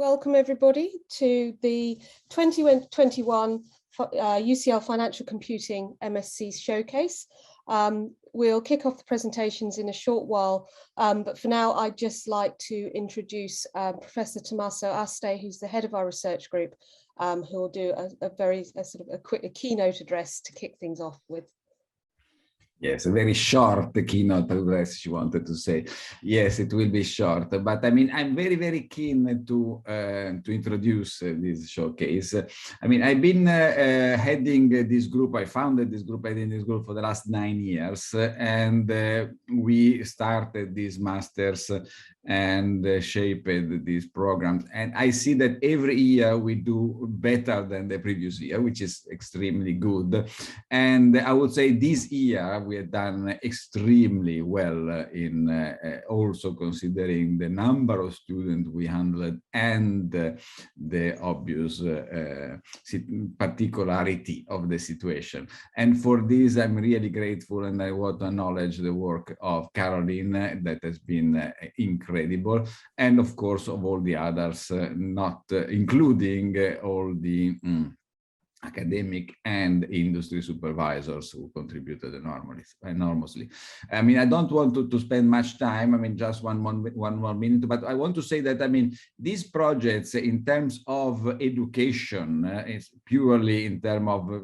Welcome everybody to the 2021 UCL Financial Computing MSc Showcase. We'll kick off the presentations in a short while, but for now I'd just like to introduce Professor Tommaso Aste, who's the head of our research group, who will do a quick keynote address to kick things off with. Yes, a very short keynote address she wanted to say. Yes, it will be short, but I mean, I'm very, very keen to introduce this showcase. I mean, I've been heading this group. I founded this group, heading this group for the last 9 years, and we started these masters and shaped these programs. And I see that every year we do better than the previous year, which is extremely good. And I would say this year we have done extremely well in also considering the number of students we handled and the obvious particularity of the situation. And for this, I'm really grateful, and I want to acknowledge the work of Caroline that has been incredible, and of course of all the others, not including all the academic and industry supervisors who contributed enormously. I mean, I don't want to spend much time. I mean, just one more minute, but I want to say that, I mean, these projects in terms of education, is purely in terms of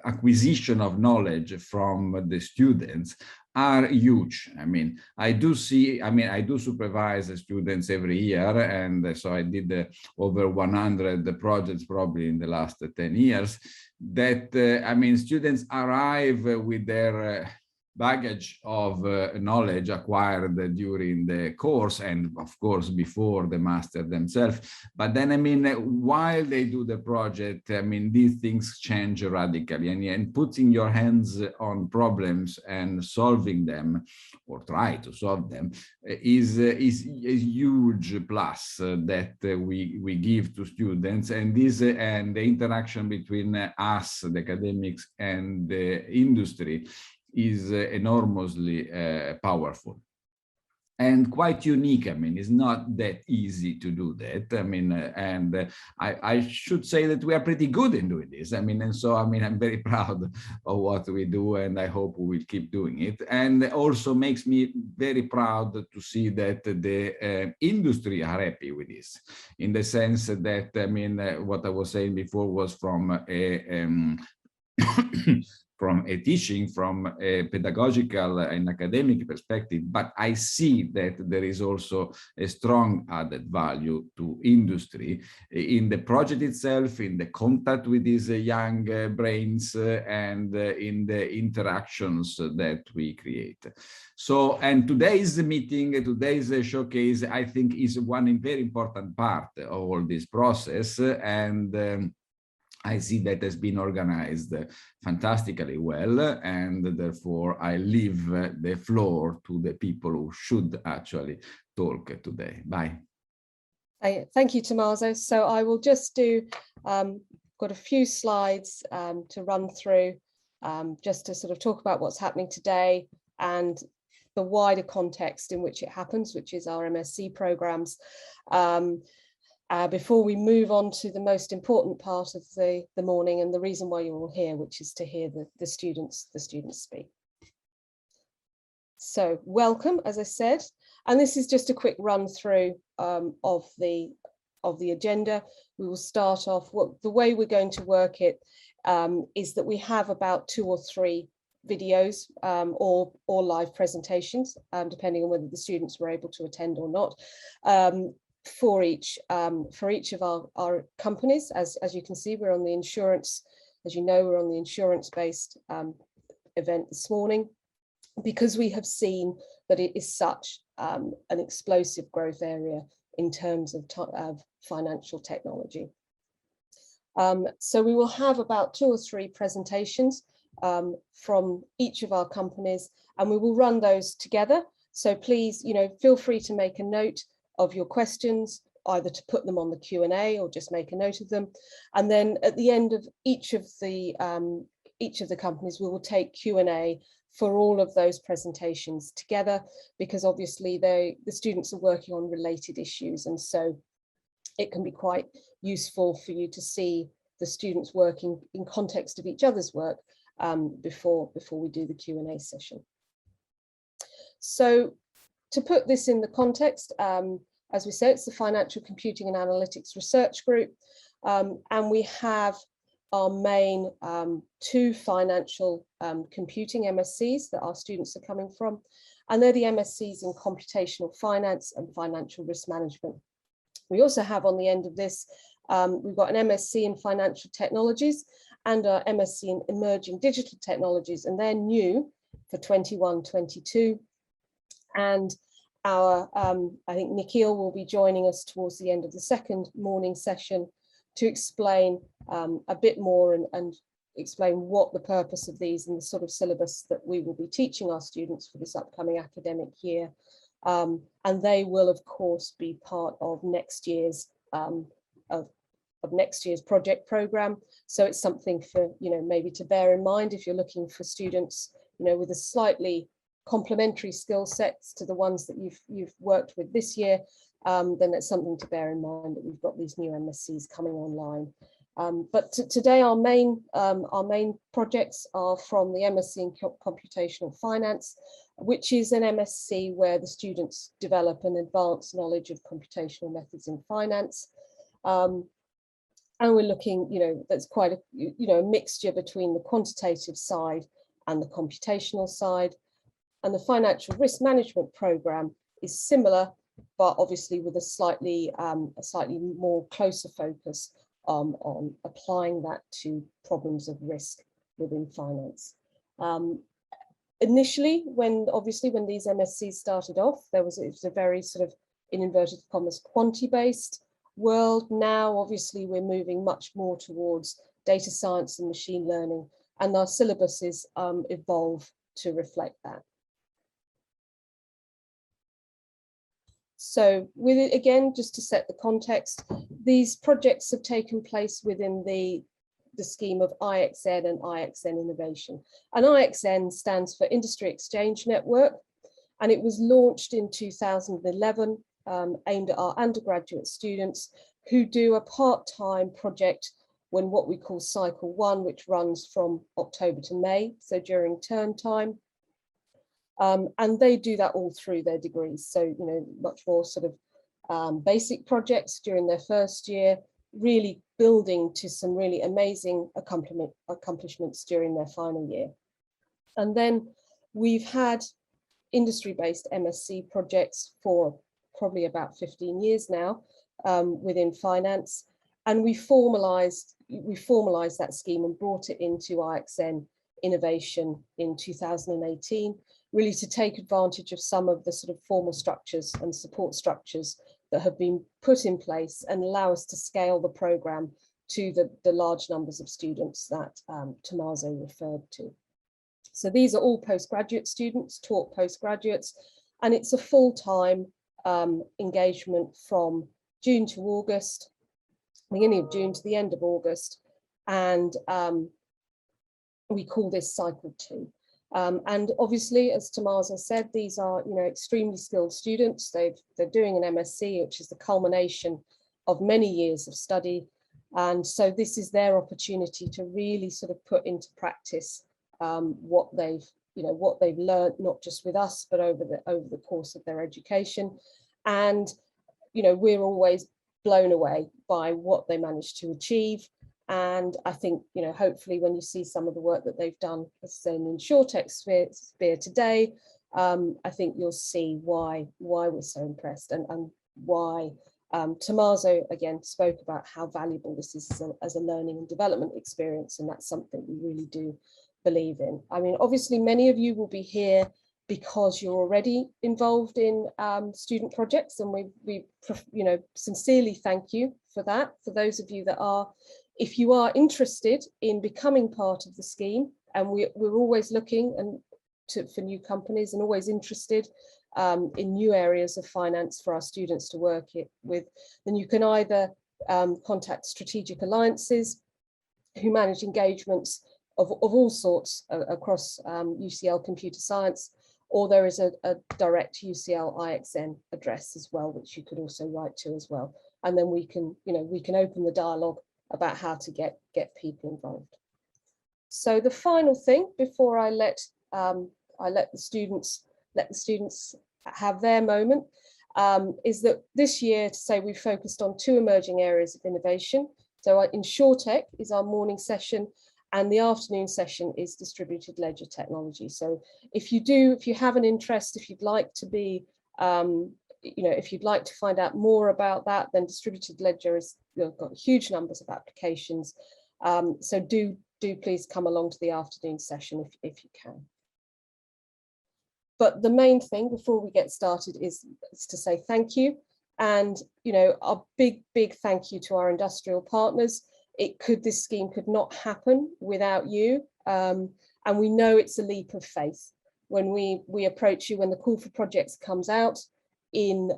acquisition of knowledge from the students, are huge. I mean, I do supervise students every year, and so I did over 100 projects probably in the last 10 years. That I mean, students arrive with their baggage of knowledge acquired during the course, and of course before the master themselves. But then, I mean, while they do the project, I mean, these things change radically, and putting your hands on problems and solving them, or try to solve them, is a huge plus that we give to students. And this and the interaction between us, the academics, and the industry is enormously powerful and quite unique. I mean, it's not that easy to do that. I mean, and I should say that we are pretty good in doing this. I mean, and so, I mean, I'm very proud of what we do, and I hope we will keep doing it. And also makes me very proud to see that the industry are happy with this, in the sense that, I mean, what I was saying before was from a from a teaching, from a pedagogical and academic perspective, but I see that there is also a strong added value to industry in the project itself, in the contact with these young brains, and in the interactions that we create. So, and today's meeting, today's showcase, I think is one very important part of all this process, and I see that has been organized fantastically well, and therefore I leave the floor to the people who should actually talk today. Bye. Thank you, Tommaso. So I will just do, got a few slides to run through, just to sort of talk about what's happening today and the wider context in which it happens, which is our MSc programs. Before we move on to the most important part of the morning and the reason why you're all here, which is to hear the students speak. So welcome, as I said, and this is just a quick run through of the agenda. We will start off, the way we're going to work it is that we have about 2 or 3 videos or live presentations, depending on whether the students were able to attend or not. For each of our companies. As you can see, we're on the insurance, as you know, we're on the insurance-based event this morning, because we have seen that it is such an explosive growth area in terms of financial technology. So we will have about 2 or 3 presentations from each of our companies, and we will run those together. So please, feel free to make a note of your questions, either to put them on the Q&A or just make a note of them. And then at the end of each of the companies, we will take Q&A for all of those presentations together, because obviously the students are working on related issues, and so it can be quite useful for you to see the students working in context of each other's work before we do the Q&A session. So to put this in the context, as we said, it's the Financial Computing and Analytics Research Group, and we have our main 2 financial computing MSCs that our students are coming from, and they're the MSCs in computational finance and financial risk management. We also have on the end of this, we've got an MSc in financial technologies and our MSc in emerging digital technologies, and they're new for 21-22. And our, I think Nikhil will be joining us towards the end of the second morning session to explain a bit more and explain what the purpose of these and the sort of syllabus that we will be teaching our students for this upcoming academic year. And they will, of course, be part of next year's project program. So it's something for, maybe to bear in mind if you're looking for students, with a slightly complementary skill sets to the ones that you've worked with this year, then it's something to bear in mind that we've got these new MSCs coming online. But today our main projects are from the MSc in Computational Finance, which is an MSc where the students develop an advanced knowledge of computational methods in finance. And we're looking, that's quite a mixture between the quantitative side and the computational side. And the financial risk management program is similar, but obviously with a slightly more closer focus on applying that to problems of risk within finance. Initially, when these MSCs started off, it was a very sort of, in inverted commas, quantity-based world. Now, obviously, we're moving much more towards data science and machine learning, and our syllabuses evolve to reflect that. So with it, again, just to set the context, these projects have taken place within the scheme of IXN and IXN Innovation. And IXN stands for Industry Exchange Network, and it was launched in 2011, aimed at our undergraduate students who do a part-time project when what we call cycle 1, which runs from October to May, so during term time. And they do that all through their degrees. So, much more sort of basic projects during their first year, really building to some really amazing accomplishments during their final year. And then we've had industry-based MSc projects for probably about 15 years now within finance. And we formalized that scheme and brought it into IXN Innovation in 2018, really to take advantage of some of the sort of formal structures and support structures that have been put in place and allow us to scale the program to the large numbers of students that Tommaso referred to. So these are all postgraduate students, taught postgraduates, and it's a full-time engagement from June to August, beginning of June to the end of August, and we call this cycle 2. And obviously, as Tommaso said, these are extremely skilled students. They're doing an MSc, which is the culmination of many years of study, and so this is their opportunity to really sort of put into practice what they've learned, not just with us, but over the course of their education. And we're always blown away by what they managed to achieve. And I think, hopefully when you see some of the work that they've done, as I say, in SureTech sphere today, I think you'll see why we're so impressed and why Tommaso, again, spoke about how valuable this is as a learning and development experience. And that's something we really do believe in. I mean, obviously, many of you will be here because you're already involved in student projects, and we sincerely thank you for that. For those of you that are, if you are interested in becoming part of the scheme, and we're always looking for new companies and always interested in new areas of finance for our students to work with, then you can either contact Strategic Alliances, who manage engagements of all sorts across UCL Computer Science, or there is a direct UCL IXN address as well, which you could also write to as well. and then we can, we can open the dialogue about how to get people involved. So the final thing before I let the students have their moment is that this year, to say, we've focused on 2 emerging areas of innovation. So InsurTech is our morning session, and the afternoon session is distributed ledger technology. So if you have an interest, if you'd like to be, if you'd like to find out more about that, then distributed ledger has got huge numbers of applications. So do please come along to the afternoon session if you can. But the main thing before we get started is to say thank you. And, a big thank you to our industrial partners. This scheme could not happen without you. And we know it's a leap of faith when we approach you, when the call for projects comes out in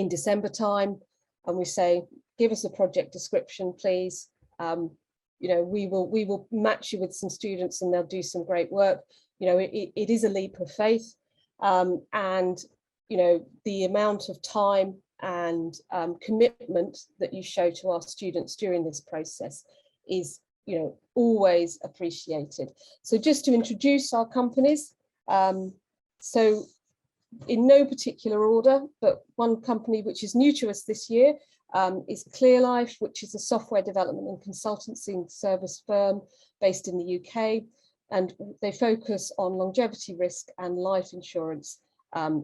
December time, and we say, give us a project description, please. We will match you with some students and they'll do some great work. It is a leap of faith, and the amount of time and commitment that you show to our students during this process is always appreciated. So just to introduce our companies, so in no particular order, but one company which is new to us this year is Clearlife, which is a software development and consultancy service firm based in the UK. And they focus on longevity risk and life insurance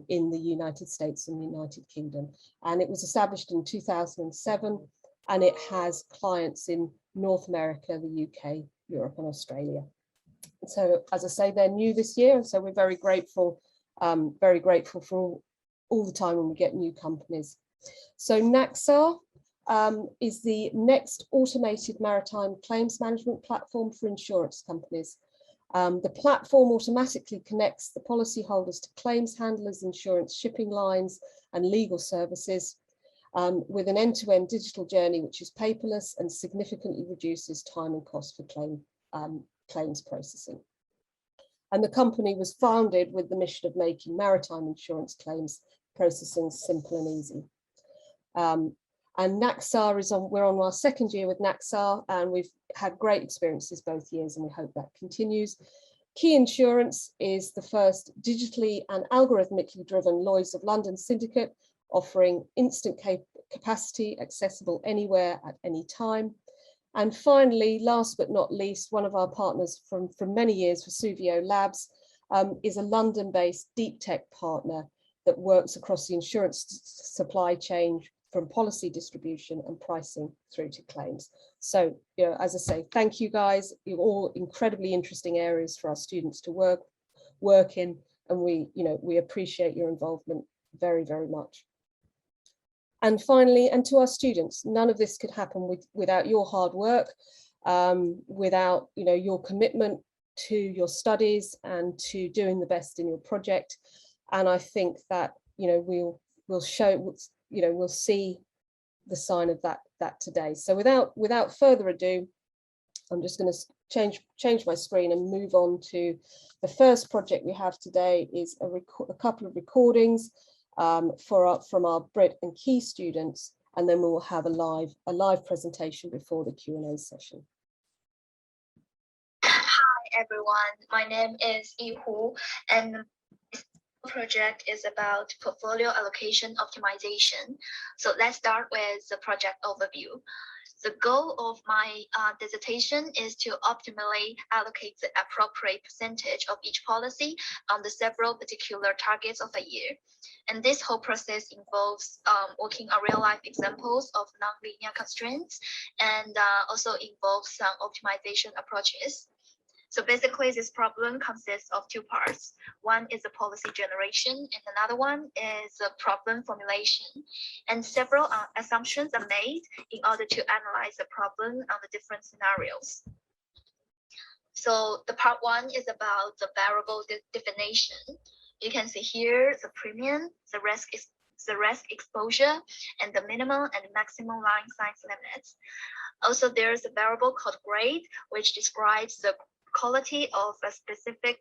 in the United States and the United Kingdom. And it was established in 2007, and it has clients in North America, the UK, Europe, and Australia. So, as I say, they're new this year, and so we're very grateful for all the time when we get new companies. So Nexus is the next automated maritime claims management platform for insurance companies. The platform automatically connects the policyholders to claims handlers, insurance shipping lines, and legal services with an end-to-end digital journey which is paperless and significantly reduces time and cost for claims processing. And the company was founded with the mission of making maritime insurance claims processing simple and easy. And Nexus we're on our 2nd year with Nexus, and we've had great experiences both years, and we hope that continues. Key Insurance is the first digitally and algorithmically driven Lloyd's of London syndicate, offering instant capacity, accessible anywhere at any time. And finally, last but not least, one of our partners from many years, Vesuvio Labs, is a London-based deep tech partner that works across the insurance supply chain, from policy distribution and pricing through to claims. So, as I say, thank you guys. You're all incredibly interesting areas for our students to work in, and we appreciate your involvement very, very much. And finally, and to our students, none of this could happen without your hard work, without your commitment to your studies and to doing the best in your project. And I think that we'll see the sign of that today. So without further ado, I'm just going to change my screen and move on to the first project we have today. Is a couple of recordings from our Brit and Key students, and then we will have a live presentation before the Q&A session. Hi everyone, my name is Yihu, and project is about portfolio allocation optimization. So let's start with the project overview. The goal of my dissertation is to optimally allocate the appropriate percentage of each policy on the several particular targets of a year. And this whole process involves working on real-life examples of nonlinear constraints, and also involves some optimization approaches. So basically, this problem consists of 2 parts. One is the policy generation, and another one is the problem formulation. And several assumptions are made in order to analyze the problem on the different scenarios. So the part 1 is about the variable definition. You can see here the premium, the risk exposure, and the minimum and maximum line size limits. Also, there's a variable called grade, which describes the quality of a specific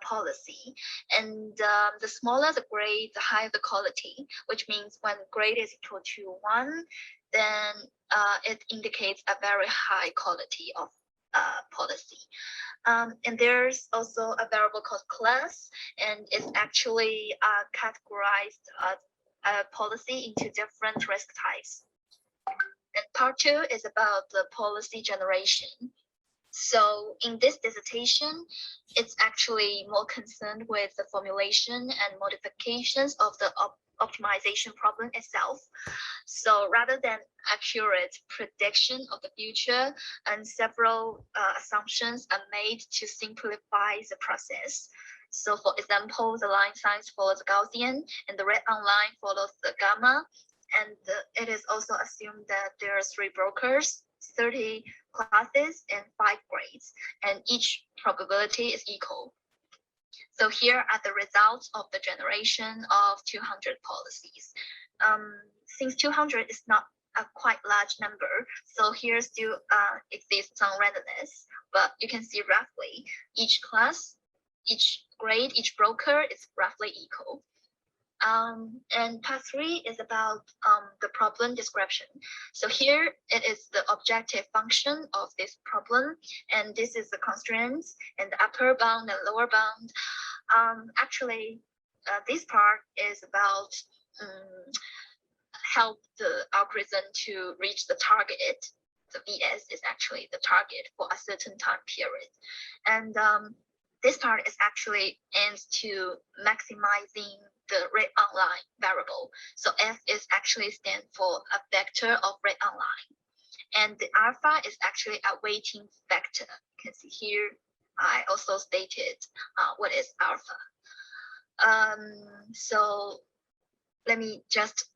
policy. And the smaller the grade, the higher the quality, which means when grade is equal to 1, then it indicates a very high quality of policy. And there's also a variable called class, and it's actually categorized policy into different risk types. And part 2 is about the policy generation. So in this dissertation, it's actually more concerned with the formulation and modifications of the optimization problem itself. So rather than accurate prediction of the future, and several assumptions are made to simplify the process. So for example, the line size follows Gaussian and the red line follows the gamma. And it is also assumed that there are 3 brokers, 30 classes, and 5 grades, and each probability is equal. So here are the results of the generation of 200 policies. Since 200 is not a quite large number, so here still exists some randomness, but you can see roughly each class, each grade, each broker is roughly equal. And part 3 is about the problem description. So here it is the objective function of this problem, and this is the constraints and the upper bound and lower bound. Actually, this part is about help the algorithm to reach the target. The VS is actually the target for a certain time period. And this part is actually aims to maximizing the rate online variable. So F is actually stand for a vector of rate online. And the alpha is actually a weighting vector. You can see here, I also stated what is alpha. So let me just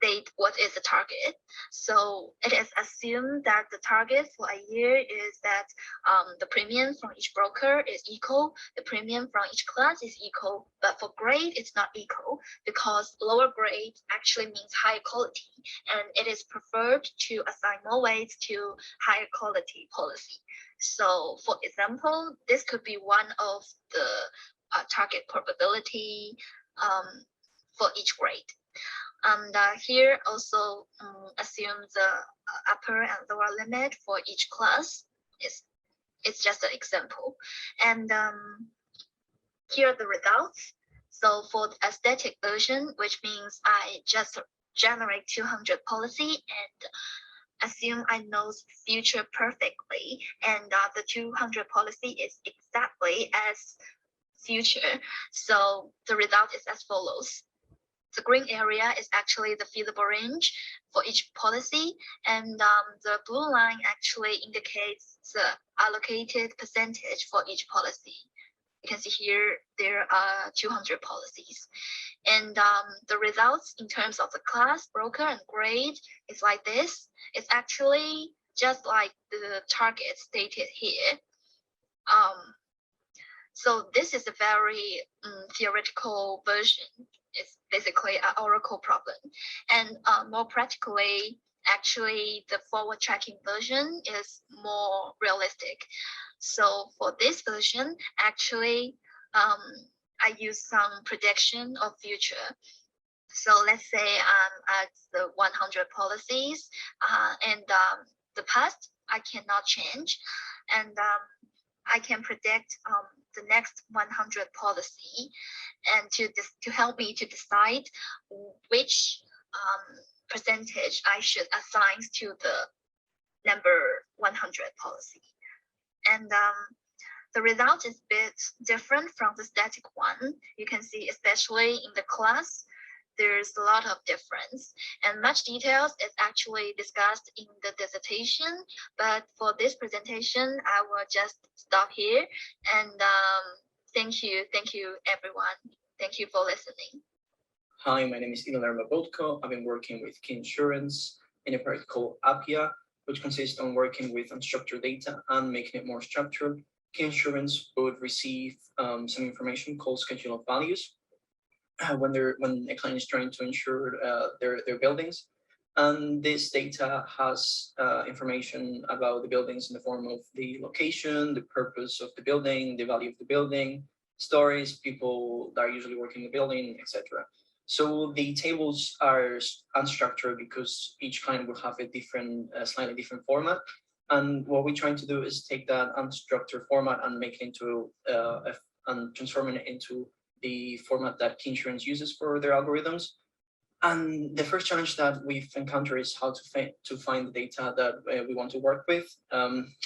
state what is the target. So it is assumed that the target for a year is that the premium from each broker is equal, the premium from each class is equal, but for grade it's not equal because lower grade actually means higher quality, and it is preferred to assign more weights to higher quality policy. So for example, this could be one of the target probability for each grade. And here also assume the upper and lower limit for each class. It's just an example. And here are the results. So for the aesthetic version, which means I just generate 200 policy and assume I know the future perfectly, and the 200 policy is exactly as future. So the result is as follows. The green area is actually the feasible range for each policy, and the blue line actually indicates the allocated percentage for each policy. You can see here there are 200 policies, and the results in terms of the class, broker, and grade is like this. It's actually just like the target stated here. So this is a very theoretical version. It's basically an oracle problem, and more practically, actually the forward tracking version is more realistic. So for this version, actually I use some prediction of future. So let's say at the 100 policies, and the past I cannot change, and I can predict the next 100 policy, and to help me to decide which percentage I should assign to the number 100 policy. And the result is a bit different from the static one. You can see, especially in the class, there's a lot of difference, and much details is actually discussed in the dissertation. But for this presentation, I will just stop here. And thank you everyone. Thank you for listening. Hi, my name is Ilan Bodko. I've been working with key insurance in a project called Appia, which consists on working with unstructured data and making it more structured. Key insurance would receive some information called schedule of values when a client is trying to insure their buildings. And this data has information about the buildings in the form of the location, the purpose of the building, the value of the building, stories, people that are usually working in the building, etc. So the tables are unstructured because each client will have a different, slightly different format. And what we're trying to do is take that unstructured format and make it into and transforming it into the format that Key Insurance uses for their algorithms. And the first challenge that we've encountered is how to find the data that we want to work with.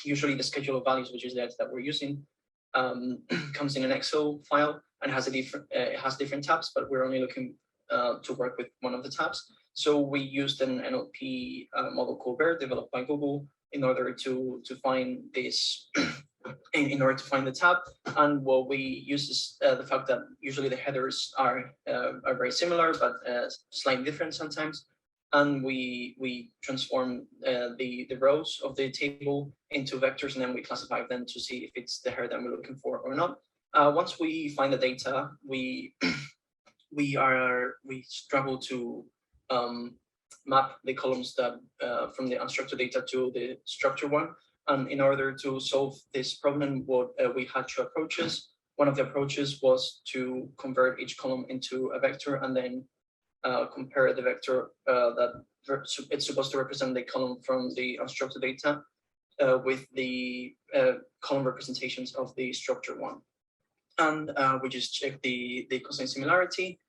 Usually the schedule of values, which is the data that we're using, comes in an Excel file and has different tabs, but we're only looking to work with one of the tabs. So we used an NLP model called BERT, developed by Google, in order to find this, in order to find the tab. And what we use is the fact that usually the headers are very similar, but slightly different sometimes. And we transform the rows of the table into vectors, and then we classify them to see if it's the header that we're looking for or not. Once we find the data, we struggle to map the columns that from the unstructured data to the structured one. And in order to solve this problem, what we had two approaches. One of the approaches was to convert each column into a vector and then compare the vector that it's supposed to represent the column from the unstructured data with the column representations of the structured one. And we just check the constant similarity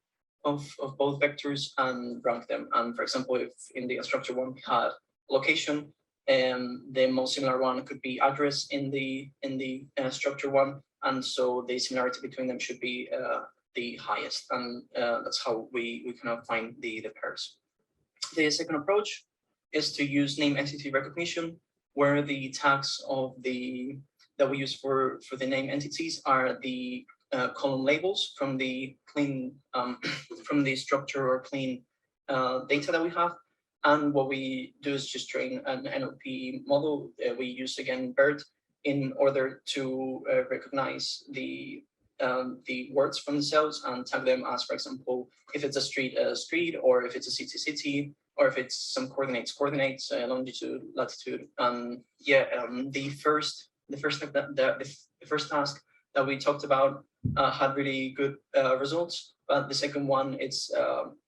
of both vectors and rank them. And for example, if in the unstructured one we had location, the most similar one could be address in the structured one, and so the similarity between them should be the highest, and that's how we kind of find the pairs. The second approach is to use name entity recognition, where the tags of that we use for the name entities are the column labels from the clean from the structure or clean data that we have. And what we do is just train an NLP model. We use again BERT in order to recognize the words from the cells and tag them as, for example, if it's a street, or if it's a city, or if it's some coordinates, longitude, latitude. The first task that we talked about had really good results, but the second one, it's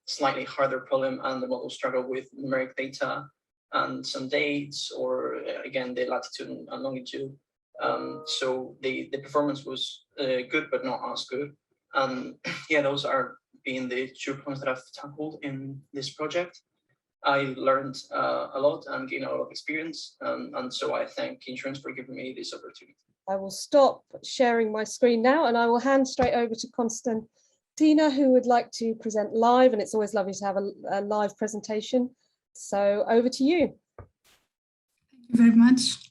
slightly harder problem, and the model struggled with numeric data and some dates, or again the latitude and longitude. So the performance was good, but not as good. Yeah, those are being the 2 points that I've tackled in this project. I learned a lot and gained a lot of experience, and so I thank Insurance for giving me this opportunity. I will stop sharing my screen now, and I will hand straight over to Constantina, who would like to present live, and it's always lovely to have a live presentation. So over to you. Thank you very much.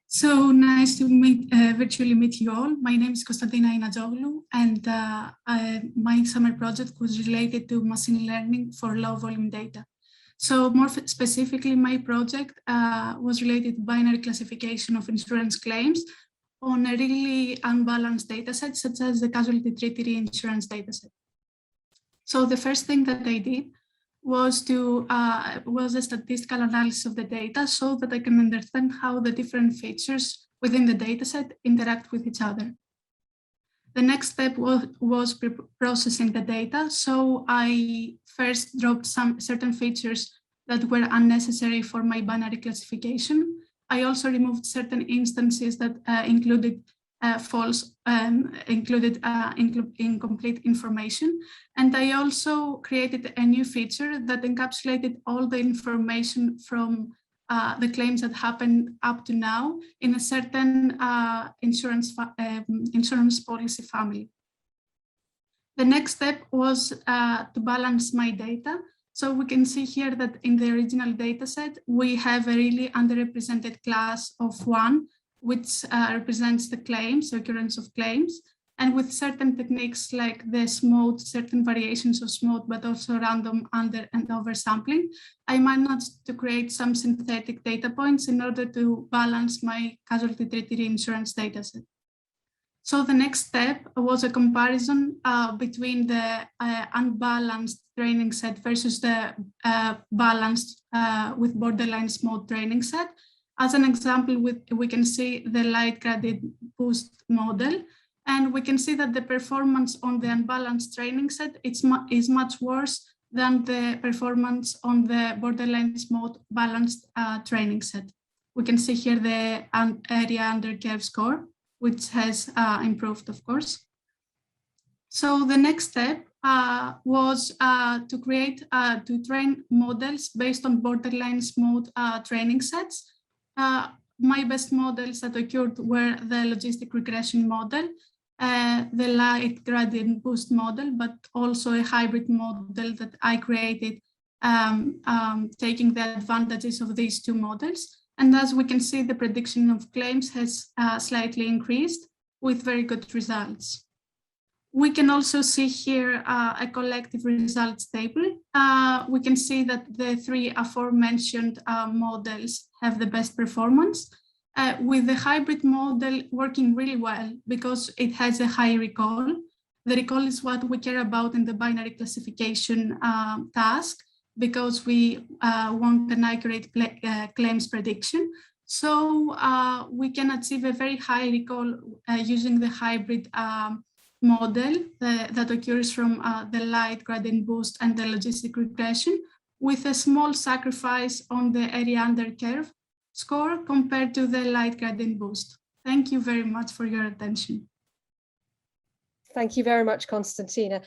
So nice to virtually meet you all. My name is Konstantina Inazoglu, and my summer project was related to machine learning for low volume data. So more specifically, my project was related to binary classification of insurance claims on a really unbalanced data set, such as the casualty treaty reinsurance data set. So the first thing that I did was a statistical analysis of the data so that I can understand how the different features within the data set interact with each other. The next step was processing the data. So I first dropped some certain features that were unnecessary for my binary classification. I also removed certain instances that included incomplete information. And I also created a new feature that encapsulated all the information from the claims that happened up to now in a certain insurance policy family. The next step was to balance my data. So we can see here that in the original data set, we have a really underrepresented class of 1, which represents the claims, the occurrence of claims. And with certain techniques like the smooth, certain variations of smooth, but also random under and oversampling, I managed to create some synthetic data points in order to balance my casualty treaty reinsurance data set. So the next step was a comparison between the unbalanced training set versus the balanced with borderline smooth training set. As an example, we can see the light gradient boost model, and we can see that the performance on the unbalanced training set is much worse than the performance on the borderline smooth balanced training set. We can see here the area under curve score, which has improved, of course. So the next step was to train models based on borderline smooth training sets. My best models that occurred were the logistic regression model, the light gradient boost model, but also a hybrid model that I created, taking the advantages of these two models. And as we can see, the prediction of claims has slightly increased with very good results. We can also see here a collective results table. We can see that the three aforementioned models have the best performance, with the hybrid model working really well because it has a high recall. The recall is what we care about in the binary classification task, because we want an accurate claims prediction. So we can achieve a very high recall using the hybrid model that occurs from the light gradient boost and the logistic regression, with a small sacrifice on the area under curve score compared to the light gradient boost. Thank you very much for your attention. Thank you very much, Konstantina.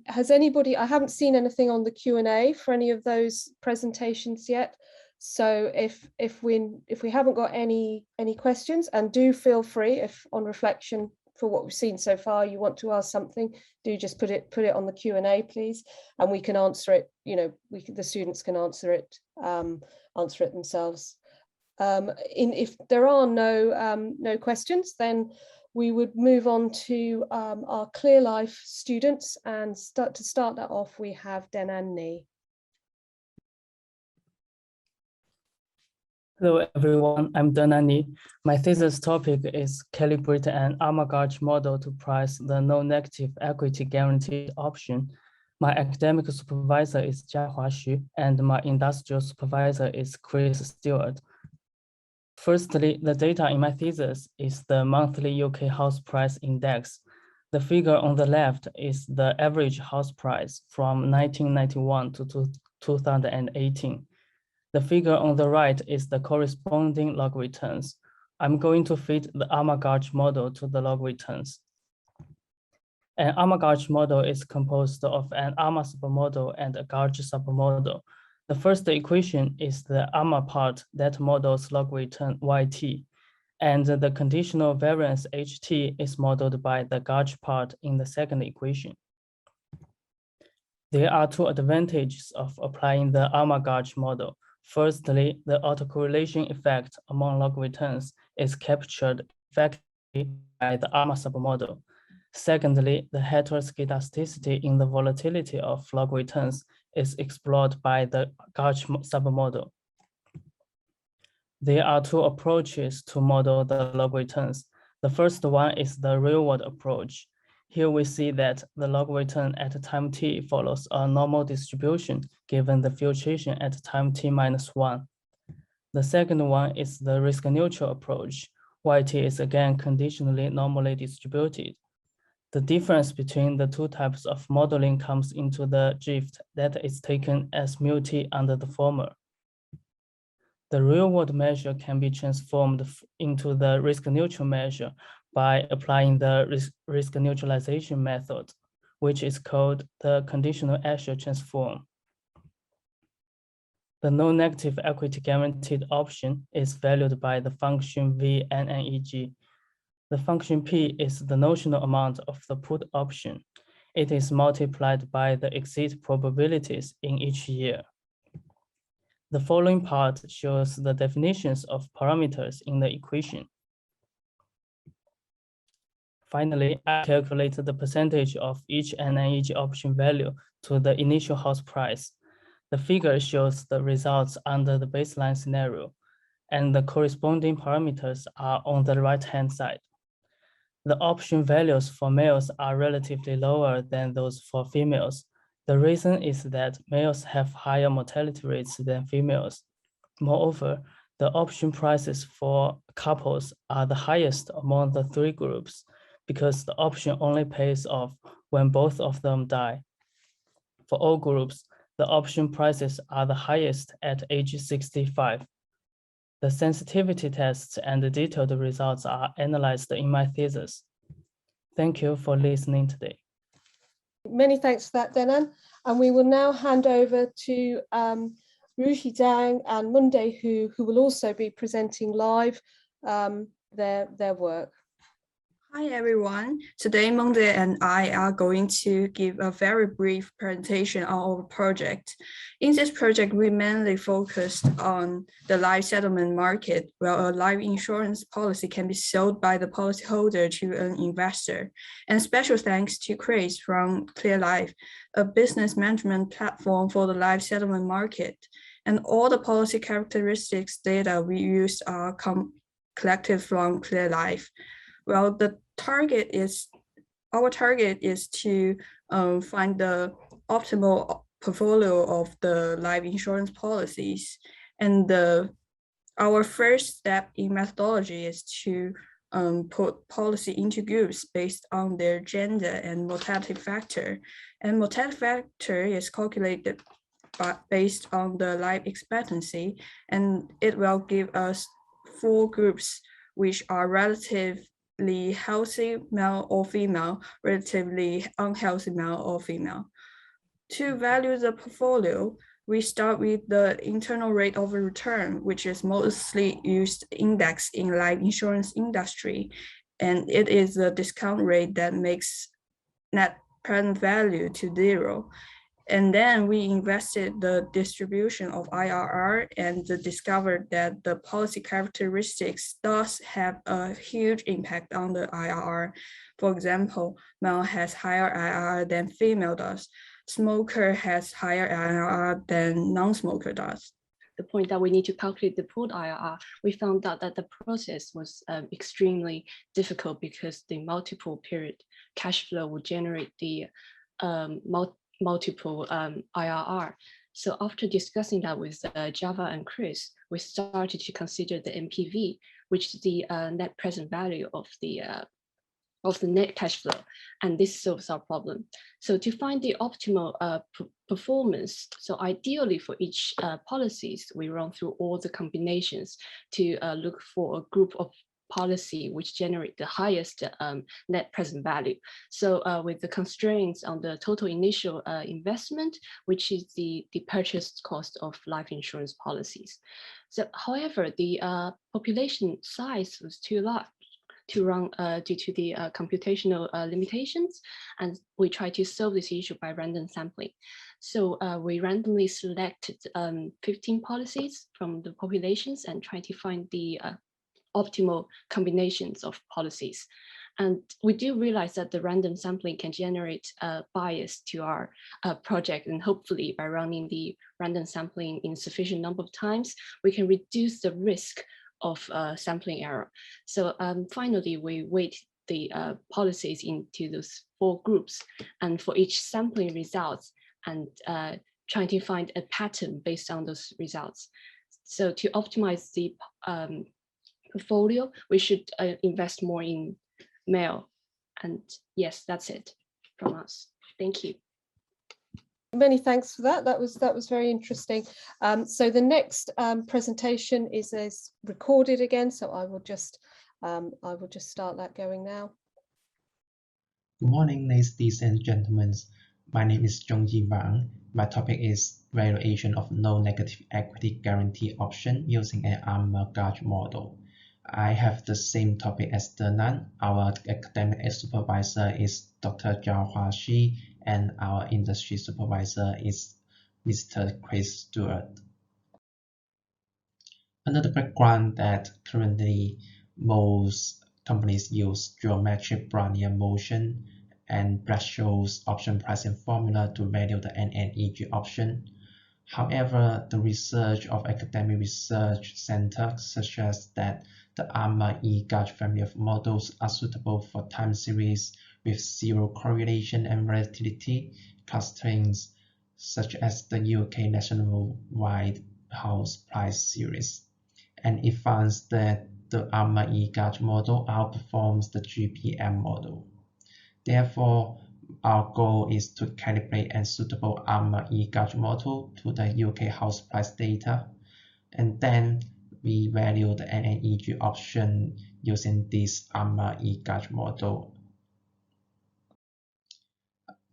Has anybody, I haven't seen anything on the Q&A for any of those presentations yet. So if we haven't got any questions, and do feel free, if on reflection for what we've seen so far, you want to ask something, do just put it on the Q&A, please, and we can answer it. You know, the students can answer it themselves. If there are no questions, then we would move on to our Clearlife students, and to start that off, we have Denani. Hello everyone, I'm Denani. My thesis topic is calibrate an ARMA gauge model to price the no negative equity guaranteed option. My academic supervisor is Jiahua Xu, and my industrial supervisor is Chris Stewart. Firstly, the data in my thesis is the monthly UK house price index. The figure on the left is the average house price from 1991 to 2018. The figure on the right is the corresponding log returns. I'm going to fit the ARMA gauge model to the log returns. An ARMA gauge model is composed of an ARMA submodel and a gauge submodel. The first equation is the ARMA part that models log return YT, and the conditional variance HT is modeled by the gauge part in the second equation. There are two advantages of applying the ARMA gauge model. Firstly, the autocorrelation effect among log returns is captured effectively by the ARMA submodel. Secondly, the heteroscedasticity in the volatility of log returns is explored by the gauge submodel. There are two approaches to model the log returns. The first one is the real-world approach. Here we see that the log return at time t follows a normal distribution given the filtration at time t-1. The second one is the risk-neutral approach. YT is again conditionally normally distributed. The difference between the two types of modeling comes into the drift that is taken as mu-t under the former. The real-world measure can be transformed into the risk-neutral measure by applying the risk neutralization method, which is called the conditional Escher transform. The no-negative equity guaranteed option is valued by the function VNNEG. The function P is the notional amount of the put option. It is multiplied by the exit probabilities in each year. The following part shows the definitions of parameters in the equation. Finally, I calculated the percentage of each NNEG option value to the initial house price. The figure shows the results under the baseline scenario, and the corresponding parameters are on the right-hand side. The option values for males are relatively lower than those for females. The reason is that males have higher mortality rates than females. Moreover, the option prices for couples are the highest among the three groups because the option only pays off when both of them die. For all groups, the option prices are the highest at age 65. The sensitivity tests and the detailed results are analyzed in my thesis. Thank you for listening today. Many thanks for that, Denan. And we will now hand over to Ruhi Zhang and Monday, who will also be presenting live their work. Hi everyone. Today Monday and I are going to give a very brief presentation on our project. In this project, we mainly focused on the life settlement market, where a life insurance policy can be sold by the policyholder to an investor. And special thanks to Chris from Clearlife, a business management platform for the life settlement market. And all the policy characteristics data we used are collected from Clearlife. Well, our target is to find the optimal portfolio of the life insurance policies. And our first step in methodology is to put policy into groups based on their gender and mortality factor. And mortality factor is calculated based on the life expectancy, and it will give us 4 groups which are relatively healthy male or female, relatively unhealthy male or female. To value the portfolio, we start with the internal rate of return, which is mostly used index in life insurance industry, and it is a discount rate that makes net present value to 0. And then we invested the distribution of IRR and discovered that the policy characteristics does have a huge impact on the IRR. For example, male has higher IRR than female does. Smoker has higher IRR than non-smoker does. The point that we need to calculate the pooled IRR, we found out that the process was extremely difficult because the multiple period cash flow would generate the multiple IRR. So after discussing that with Java and Chris, we started to consider the NPV, which is the net present value of the net cash flow, and this solves our problem. So to find the optimal performance, so ideally for each policies, we run through all the combinations to look for a group of policy which generate the highest net present value. So with the constraints on the total initial investment, which is the purchase cost of life insurance policies. So however, the population size was too large to run due to the computational limitations, and we try to solve this issue by random sampling. So we randomly selected 15 policies from the populations and try to find the optimal combinations of policies. And we do realize that the random sampling can generate bias to our project, and hopefully by running the random sampling in sufficient number of times, we can reduce the risk of sampling error. So finally, we weight the policies into those 4 groups, and for each sampling results, and trying to find a pattern based on those results. So to optimize the portfolio, we should invest more in male. And yes, that's it from us. Thank you. Many thanks for that. That was very interesting. So the next presentation is recorded again, so I will just start that going now. Good morning, ladies and gentlemen. My name is Zhongji Wang. My topic is valuation of no negative equity guarantee option using an armor gauge model. I have the same topic as Denan. Our academic supervisor is Dr. Jiahua Xi, and our industry supervisor is Mr. Chris Stewart. Another background that currently most companies use geometric Brownian motion and Black-Scholes option pricing formula to value the NNEG option. However, the research of academic research centers suggests that the ARMA E-Gauge family of models are suitable for time series with zero correlation and volatility clusterings, such as the UK nationwide house price series. And it finds that the ARMA E-Gauge model outperforms the GPM model. Therefore, our goal is to calibrate a suitable ARMA E-Gauge model to the UK house price data, and then we value the NNEG option using this ARMA E-Gauge model.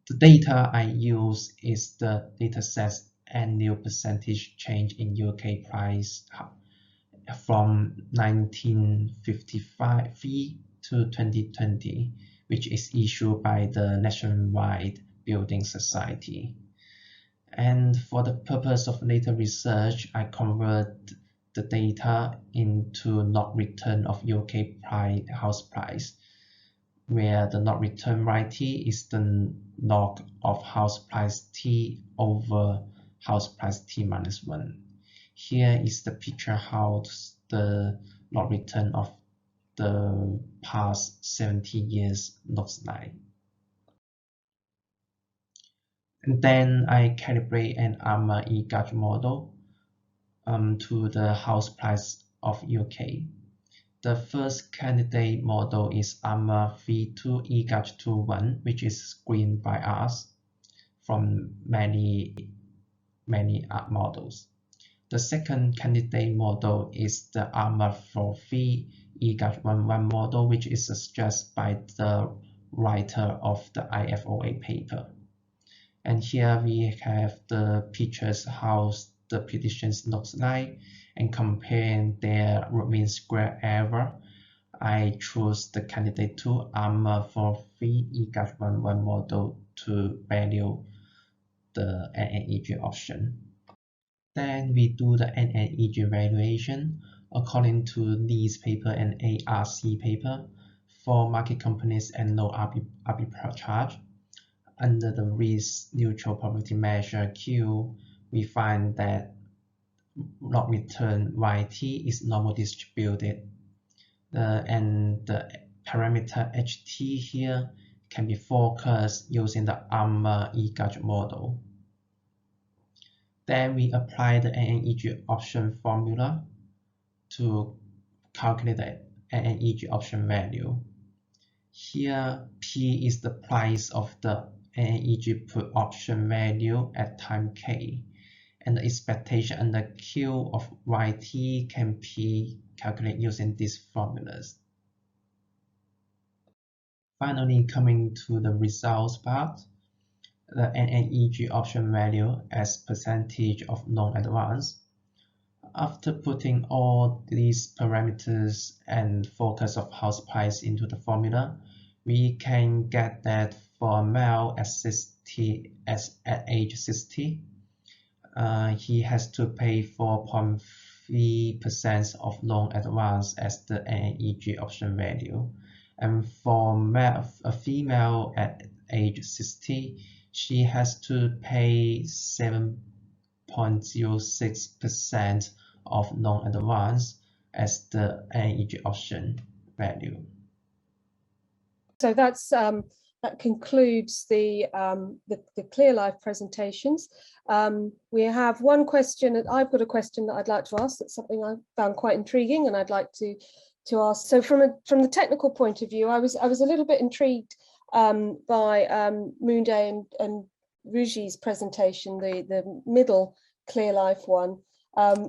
The data I use is the dataset's annual percentage change in UK price from 1955 to 2020, which is issued by the Nationwide Building Society. And for the purpose of later research, I convert the data into not return of UK house price, where the not return variety is the log of house price T over house price T minus 1. Here is the picture how the not return of the past 70 years looks like. And then I calibrate an ARMA E-Gauge model to the house price of UK. The first candidate model is ARMA V2 E-Gauge 2.1, which is screened by us from many models. The second candidate model is the ARMA 4V E-Gauge 1.1 model, which is suggested by the writer of the IFOA paper. And here we have the pictures how the predictions looks like, and comparing their root mean square error. I choose the candidate 2 ARMA 4V E-Gauge 1.1 model to value the NNEG option. Then we do the NNEG evaluation according to Lee's paper and ARC paper for market companies and no arbitrage. Under the risk-neutral probability measure Q, we find that log return YT is normal distributed, and the parameter HT here can be forecast using the ARMA E-Gauge model. Then we apply the NNEG option formula to calculate the NNEG option value. Here, P is the price of the NNEG put option value at time K, and the expectation under Q of YT can be calculated using these formulas. Finally, coming to the results part, the NNEG option value as percentage of known advance. After putting all these parameters and focus of house price into the formula, we can get that for a male at age 60, he has to pay 4.3% of loan advance as the NNEG option value. And for a female at age 60, she has to pay 7.06% of loan advance as the NNEG option value. So that's that concludes the Clearlife presentations. We have one question. I've got a question that I'd like to ask. That's something I found quite intriguing, and I'd like to ask. So from the technical point of view, I was a little bit intrigued by Moonday and Ruji's presentation, the middle Clearlife one,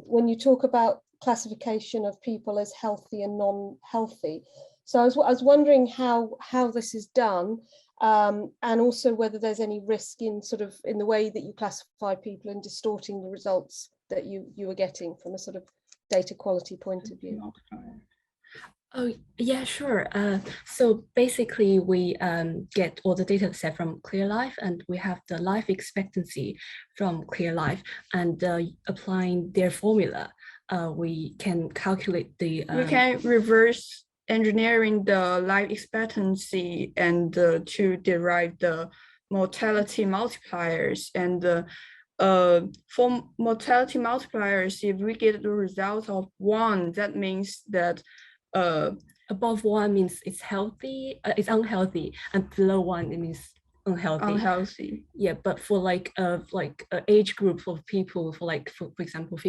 when you talk about classification of people as healthy and non-healthy. So I was wondering how this is done, and also whether there's any risk in the way that you classify people and distorting the results that you were getting from a sort of data quality point of view. Oh, yeah, sure. So basically, we get all the data set from Clearlife, and we have the life expectancy from Clearlife, and applying their formula, we can calculate the... we can reverse engineering the life expectancy and to derive the mortality multipliers, and for mortality multipliers, if we get the result of 1, that means that above 1 means it's healthy, it's unhealthy, and below 1 it means unhealthy. Yeah, but for like age group of people, for example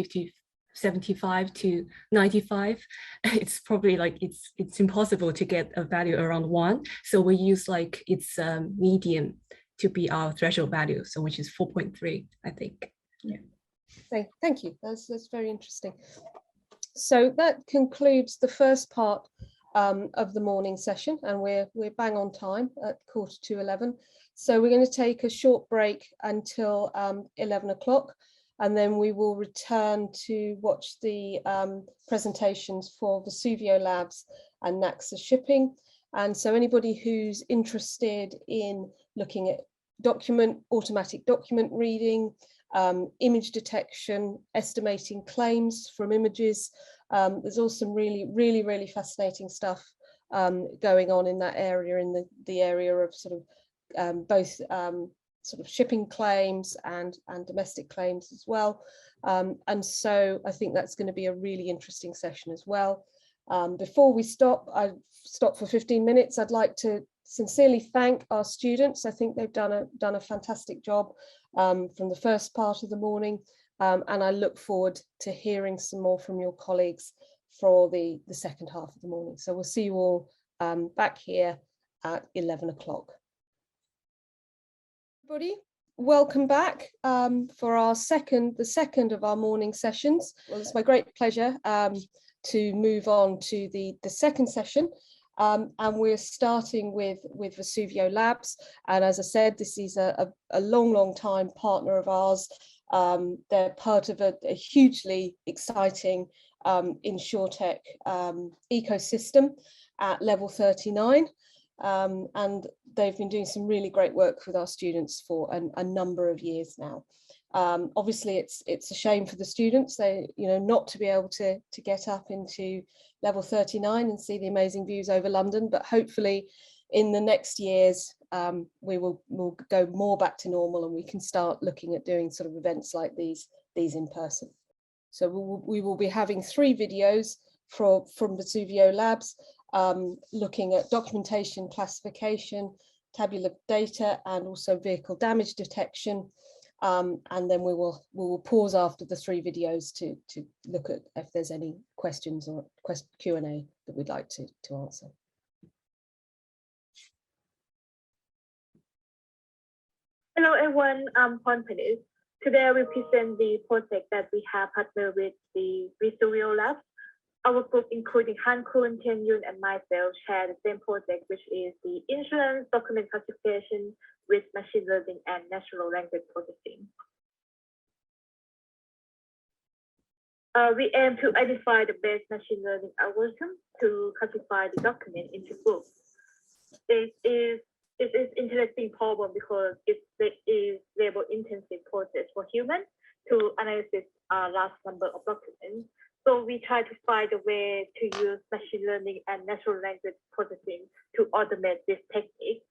75 to 95, it's probably like it's impossible to get a value around 1. So we use like its median to be our threshold value, so which is 4.3, I think. Yeah. Thank you. That's very interesting. So that concludes the first part of the morning session, and we're bang on time at 11:15. So we're going to take a short break until 11 o'clock, and then we will return to watch the presentations for Vesuvio Labs and Nexus shipping. And so anybody who's interested in looking at automatic document reading, image detection, estimating claims from images, there's also some really fascinating stuff going on in that area, in the area of sort of both sort of shipping claims and domestic claims as well. And so I think that's going to be a really interesting session as well. Before we stop for 15 minutes, I'd like to sincerely thank our students. I think they've done a fantastic job from the first part of the morning, and I look forward to hearing some more from your colleagues for the second half of the morning. So we'll see you all back here at 11 o'clock. Everybody, welcome back for our the second of our morning sessions. Well, it's my great pleasure to move on to the second session. And we're starting with Vesuvio Labs. And as I said, this is a long time partner of ours. They're part of a hugely exciting InsurTech ecosystem at level 39. And they've been doing some really great work with our students for a number of years now. Obviously, it's a shame for the students, not to be able to get up into level 39 and see the amazing views over London, but hopefully in the next years we'll go more back to normal, and we can start looking at doing sort of events like these in person. So we will be having 3 videos from Vesuvio Labs, looking at documentation, classification, tabular data, and also vehicle damage detection. And then we will pause after the 3 videos to look at if there's any questions or Q&A that we'd like to answer. Hello everyone, I'm Ponpanis. Today we present the project that we have partnered with the Vesuvio Labs. Our group, including Han Kun, Tian Yun, and myself, share the same project, which is the insurance document classification with machine learning and natural language processing. We aim to identify the best machine learning algorithm to classify the document into groups. It is an interesting problem because it is labor-intensive process for humans to analyze a large number of documents. So we try to find a way to use machine learning and natural language processing to automate this technique.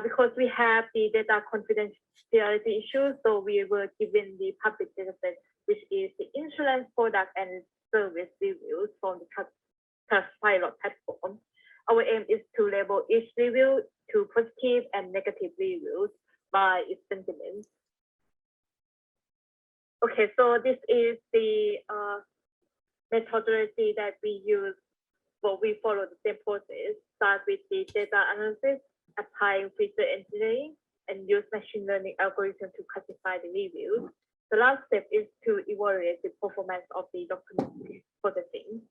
Because we have the data confidentiality issues, so we were given the public dataset, which is the insurance product and service reviews from the Trustpilot platform. Our aim is to label each review to positive and negative reviews by its sentiments. Okay, so this is the methodology that we use. Well, we follow the same process. Start with the data analysis, applying feature engineering, and use machine learning algorithm to classify the reviews. The last step is to evaluate the performance of the document processing.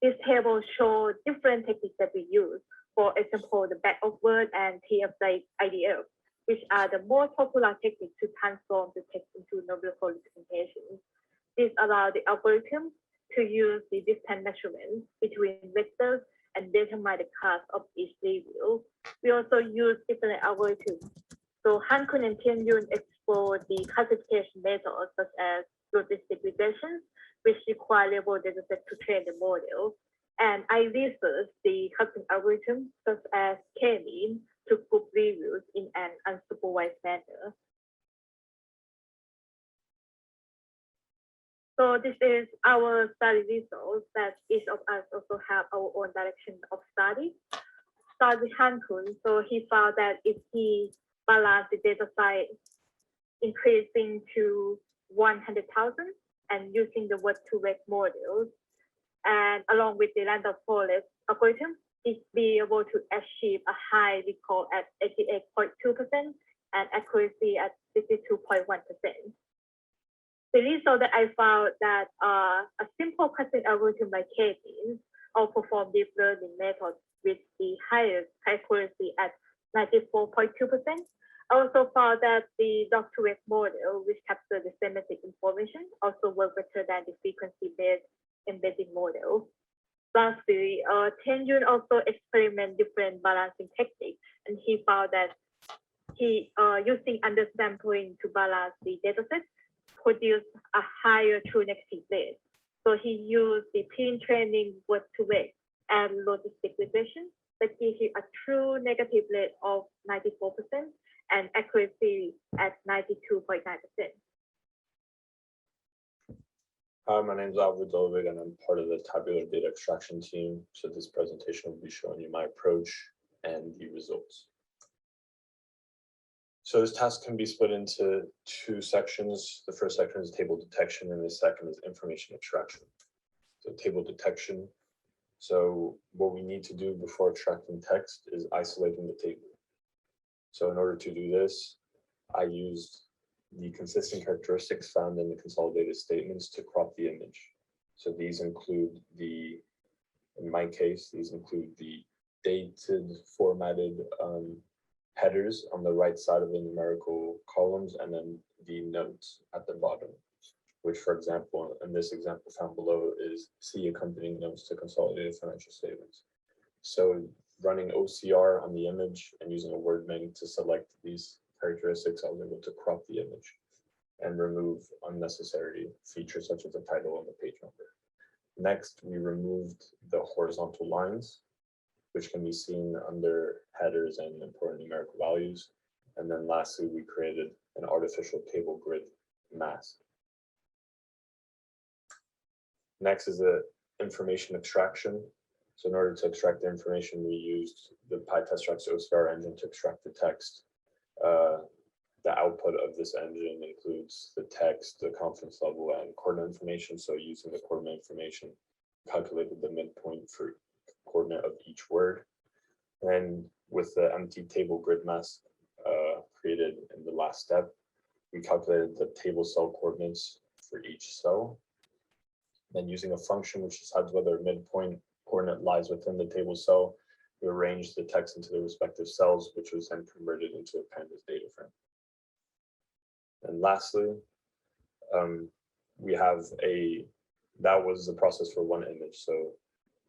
This table shows different techniques that we use. For example, the back-of-word and TF-IDF, which are the most popular techniques to transform the text into numerical representations. This allows the algorithm to use the distance measurements between vectors and determine the class of each review. We also use different algorithms. So Han Kun and Tian Yun explore the classification methods such as logistic regressions, which require label dataset to train the model. And I researched the custom algorithms such as k-mean to group reviews in an unsupervised manner. So this is our study results that each of us also have our own direction of study. Start with Han Kun. So he found that if he balanced the data size increasing to 100,000 and using the word-to-word models, and along with the random forest algorithm, he'd be able to achieve a high recall at 88.2% and accuracy at 62.1%. The result that I found that a simple question algorithm like K-means outperform deep learning methods with the highest accuracy at 94.2%. I also found that the dog-to-web model, which captures the semantic information, also work better than the frequency-based embedding model. Lastly, Tian-Yun also experiment different balancing techniques, and he found that he using undersampling to balance the dataset produced a higher true negative rate. So he used the pre-training word-to-word and logistic regression that gives you a true negative rate of 94% and accuracy at 92.9%. Hi, my name is Albert Dolvig, and I'm part of the tabular data extraction team. So this presentation will be showing you my approach and the results. So this task can be split into two sections. The first section is table detection, and the second is information extraction. So table detection. So what we need to do before extracting text is isolating the table. So in order to do this, I used the consistent characteristics found in the consolidated statements to crop the image. So these include in my case, these include the dated formatted headers on the right side of the numerical columns, and then the notes at the bottom, which, for example, in this example found below is C accompanying notes to consolidated financial statements. So running OCR on the image and using a word menu to select these characteristics, I was able to crop the image and remove unnecessary features such as the title and the page number. Next, we removed the horizontal lines, which can be seen under headers and important numerical values. And then lastly, we created an artificial table grid mask. Next is the information extraction. So in order to extract the information, we used the PyTestRack's OCR engine to extract the text. The output of this engine includes the text, the confidence level, and coordinate information. So using the coordinate information, calculated the midpoint for coordinate of each word. And with the empty table grid mask created in the last step, we calculated the table cell coordinates for each cell. Then using a function which decides whether a midpoint coordinate lies within the table cell, we arranged the text into the respective cells, which was then converted into a pandas data frame. And lastly, that was the process for one image. So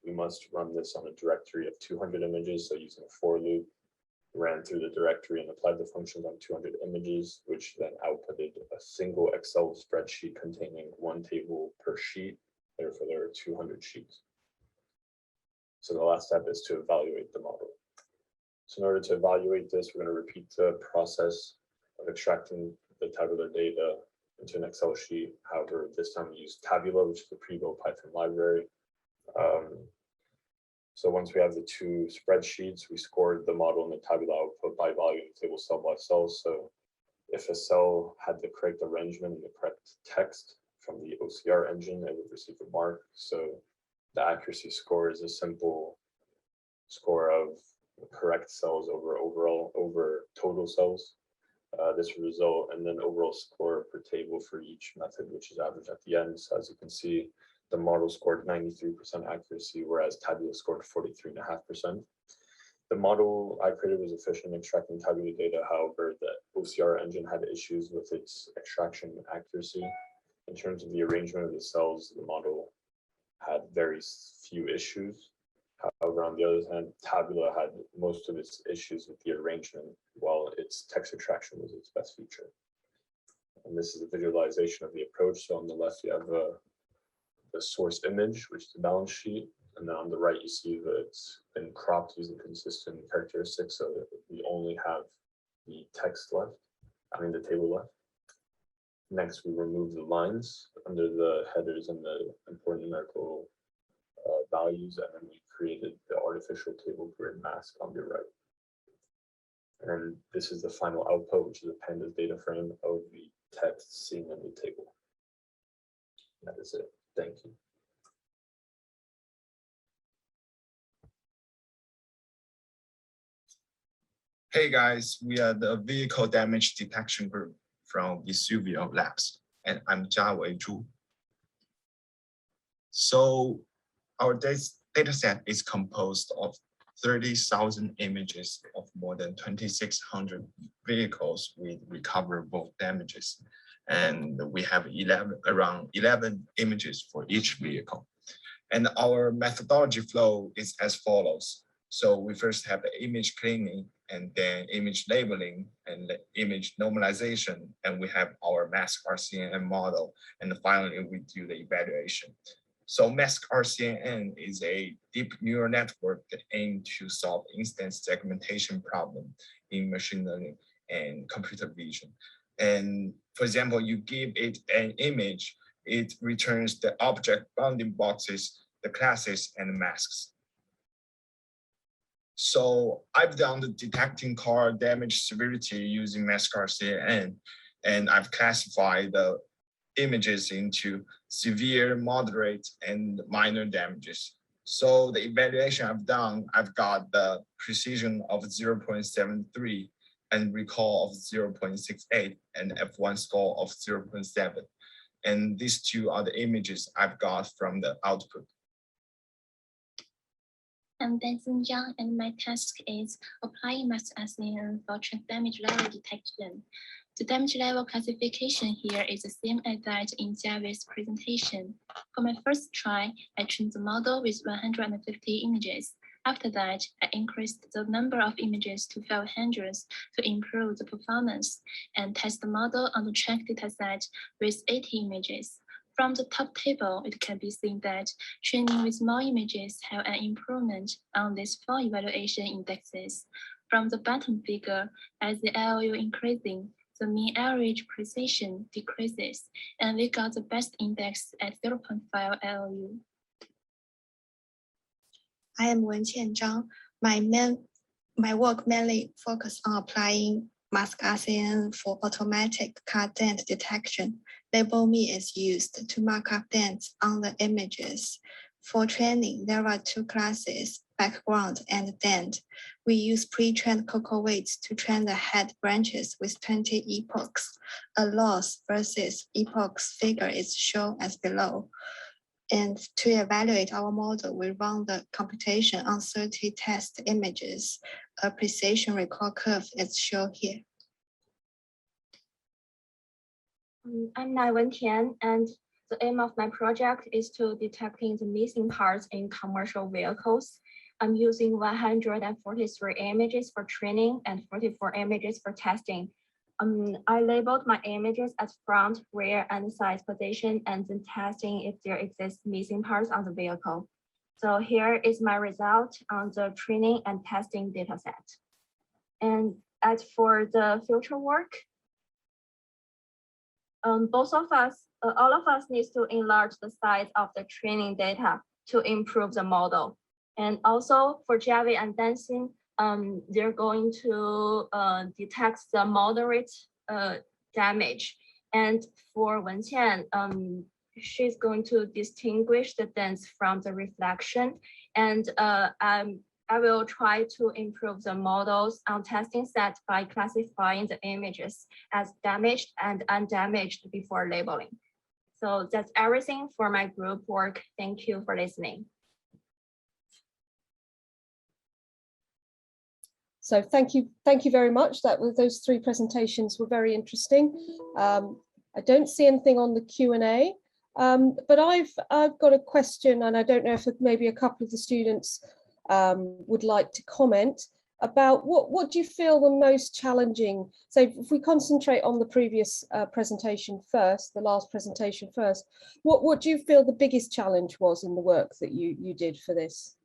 we must run this on a directory of 200 images. So using a for loop, ran through the directory and applied the functions on 200 images, which then outputted a single Excel spreadsheet containing one table per sheet. Therefore, there are 200 sheets. So the last step is to evaluate the model. So in order to evaluate this, we're going to repeat the process of extracting the tabular data into an Excel sheet. However, this time we use Tabula, which is the pre-built Python library. So once we have the two spreadsheets, we scored the model and the tabular output by volume, table cell by cell. So if a cell had the correct arrangement and the correct text from the OCR engine, it would receive a mark. So the accuracy score is a simple score of correct cells over total cells. This will result in an overall score per table for each method, which is averaged at the end. So as you can see, the model scored 93% accuracy, whereas Tabula scored 43.5%. The model I created was efficient in extracting tabular data. However, the OCR engine had issues with its extraction accuracy. In terms of the arrangement of the cells, the model had very few issues. However, on the other hand, Tabula had most of its issues with the arrangement, while its text extraction was its best feature. And this is a visualization of the approach. So on the left, you have the source image, which is the balance sheet. And then on the right, you see that it's been cropped using consistent characteristics. So that we only have the text left, the table left. Next, we remove the lines under the headers and the important numerical values, and then we created the artificial table grid mask on the right. And this is the final output, which is a pandas data frame of the text seen in the table. That is it. Thank you. Hey guys, we are the vehicle damage detection group from Vesuvio Labs, and I'm Jiawei Zhu. So our data set is composed of 30,000 images of more than 2,600 vehicles with recoverable damages. And we have around 11 images for each vehicle. And our methodology flow is as follows. So we first have the image cleaning, and then image labeling and image normalization, and we have our mask RCNN model, and finally we do the evaluation. So mask RCNN is a deep neural network that aims to solve instance segmentation problem in machine learning and computer vision. And for example, you give it an image, it returns the object bounding boxes, the classes, and the masks. So I've done the detecting car damage severity using mask RCNN, and I've classified the images into severe, moderate, and minor damages. So the evaluation I've done, I've got the precision of 0.73 and recall of 0.68 and F1 score of 0.7. And these two are the images I've got from the output. I'm Benson Zhang, and my task is applying mask RCNN for track damage level detection. The damage level classification here is the same as that in Jiawei's presentation. For my first try, I trained the model with 150 images. After that, I increased the number of images to 500 to improve the performance and test the model on the track dataset with 80 images. From the top table, it can be seen that training with more images have an improvement on these 4 evaluation indexes. From the bottom figure, as the LLU increasing, the mean average precision decreases, and we got the best index at 0.5 LLU. I am Wenqian Zhang. My work mainly focuses on applying mask RCNN for automatic car dent detection. Label me is used to mark up dents on the images. For training, there are 2 classes, background and dent. We use pre-trained cocoa weights to train the head branches with 20 epochs. A loss versus epochs figure is shown as below. And to evaluate our model, we run the computation on 30 test images. A precision recall curve is shown here. I'm Nai Wentian, and the aim of my project is to detecting the missing parts in commercial vehicles. I'm using 143 images for training and 44 images for testing. I labeled my images as front, rear, and side position, and then testing if there exists missing parts on the vehicle. So here is my result on the training and testing dataset. And as for the future work, all of us needs to enlarge the size of the training data to improve the model. And also for Jiawei and Dancing, they're going to detect the moderate damage. And for Wenqian, she's going to distinguish the dents from the reflection. And I will try to improve the models on testing set by classifying the images as damaged and undamaged before labeling. So that's everything for my group work. Thank you for listening. So thank you very much. Those 3 presentations were very interesting. I don't see anything on the Q&A, but I've got a question, and I don't know if maybe a couple of the students would like to comment about what do you feel the most challenging. So if we concentrate on the previous presentation first, the last presentation first, what do you feel the biggest challenge was in the work that you did for this?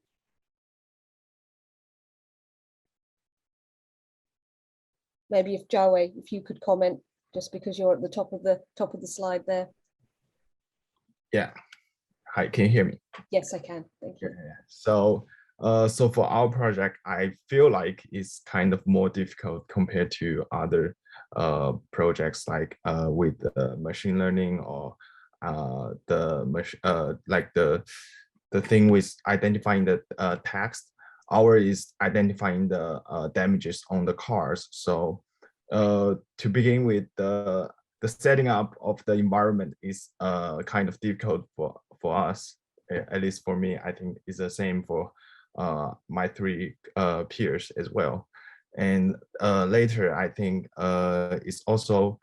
Maybe if Jiawei, if you could comment just because you're at the top of the slide there. Yeah. Hi, can you hear me? Yes, I can. Thank you. Yeah. So for our project, I feel like it's kind of more difficult compared to other projects like with machine learning or the thing with identifying the text. Our is identifying the damages on the cars. So to begin with, the setting up of the environment is kind of difficult for us. At least for me, I think it's the same for my three peers as well. And later, I think it's also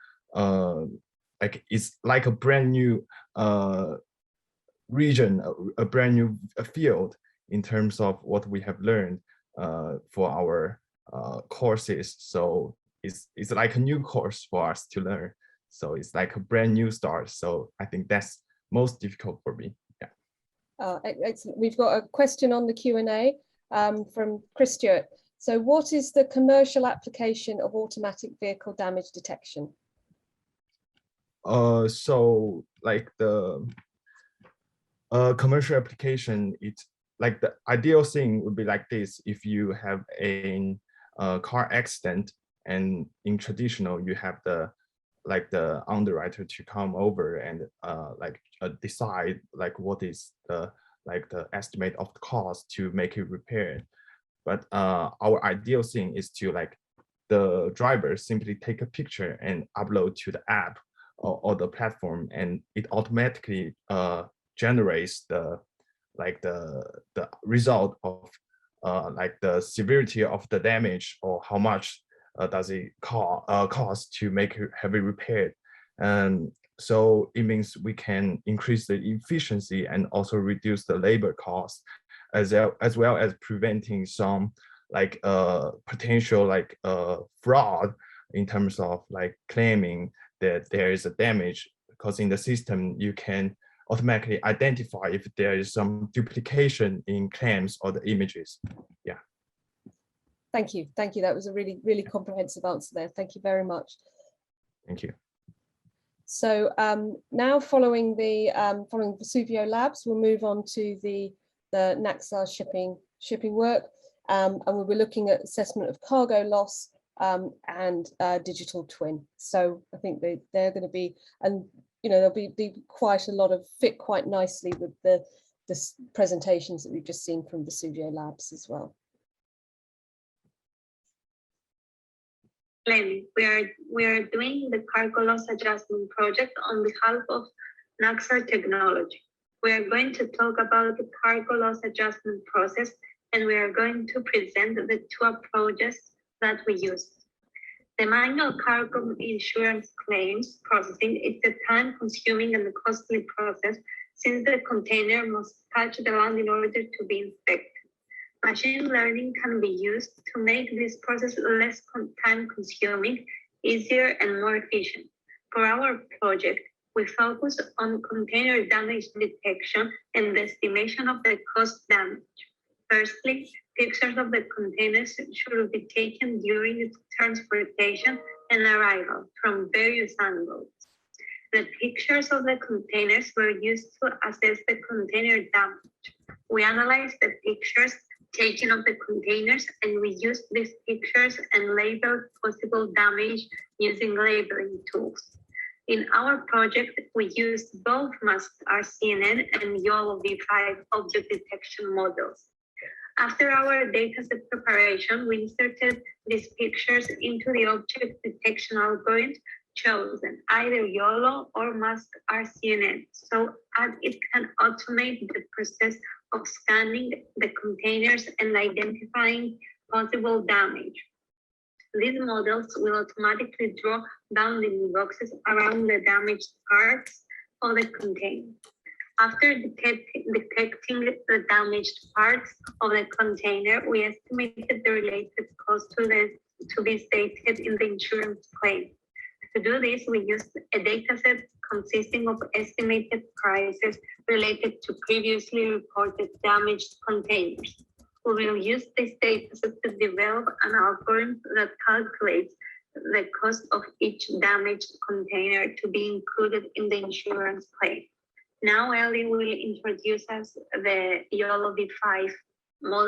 it's like a brand new region, a brand new field in terms of what we have learned for our courses. So it's like a new course for us to learn. So it's like a brand new start. So I think that's most difficult for me. Yeah. Excellent. We've got a question on the Q&A from Chris Stewart. So what is the commercial application of automatic vehicle damage detection? So like the commercial application, it's like the ideal thing would be like this. If you have a car accident, and in traditional, you have the underwriter to come over and decide like what is the estimate of the cost to make it repaired. But our ideal thing is to the driver simply take a picture and upload to the app or the platform, and it automatically generates the result of the severity of the damage, or how much does it cost to make it have it repaired. And so it means we can increase the efficiency and also reduce the labor cost, as well as preventing some potential fraud in terms of claiming that there is a damage, because in the system you can automatically identify if there is some duplication in claims or the images. Yeah. Thank you. Thank you. That was a really, really comprehensive answer there. Thank you very much. Thank you. So now following Vesuvio Labs, we'll move on to the Nexus shipping work, and we'll be looking at assessment of cargo loss and digital twin. So I think they're going to be, and there'll be quite a lot of fit quite nicely with the presentations that we've just seen from Vesuvio Labs as well. We are doing the cargo loss adjustment project on behalf of Nexus Technology. We are going to talk about the cargo loss adjustment process, and we are going to present the two approaches that we use. The manual cargo insurance claims processing is a time-consuming and costly process, since the container must touch the land in order to be inspected. Machine learning can be used to make this process less time-consuming, easier, and more efficient. For our project, we focus on container damage detection and the estimation of the cost damage. Firstly, pictures of the containers should be taken during its transportation and arrival from various angles. The pictures of the containers were used to assess the container damage. We analyzed the pictures taken of the containers, and we used these pictures and labeled possible damage using labeling tools. In our project, we used both MaskRCNN and YOLO V5 object detection models. After our dataset preparation, we inserted these pictures into the object detection algorithm chosen, either YOLO or MaskRCNN, so as it can automate the process of scanning the containers and identifying possible damage. These models will automatically draw bounding boxes around the damaged parts of the container. After detecting the damaged parts of the container, we estimated the related cost to be stated in the insurance claim. To do this, we used a dataset consisting of estimated prices related to previously reported damaged containers. We will use this dataset to develop an algorithm that calculates the cost of each damaged container to be included in the insurance claim. Now Ellie will introduce us the YOLO V5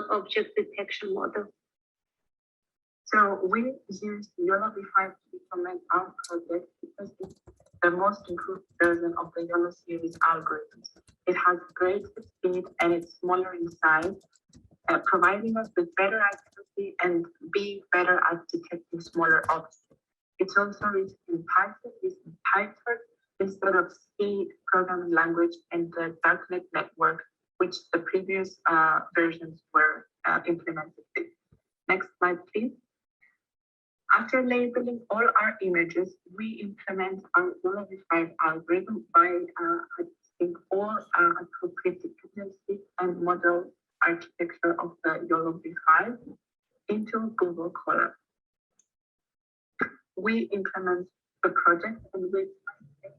object detection model. So we used YOLO V5 to implement our project because it's the most improved version of the YOLO series algorithms. It has great speed and it's smaller in size, providing us with better accuracy and being better at detecting smaller objects. It's also written in Python using PyTorch instead of C programming language and the darknet network, which the previous versions were implemented with. Next slide, please. After labeling all our images, we implement our YOLO V5 algorithm by adjusting all appropriate dependencies and model architecture of the YOLO V5 into Google Colab. We implement the project and we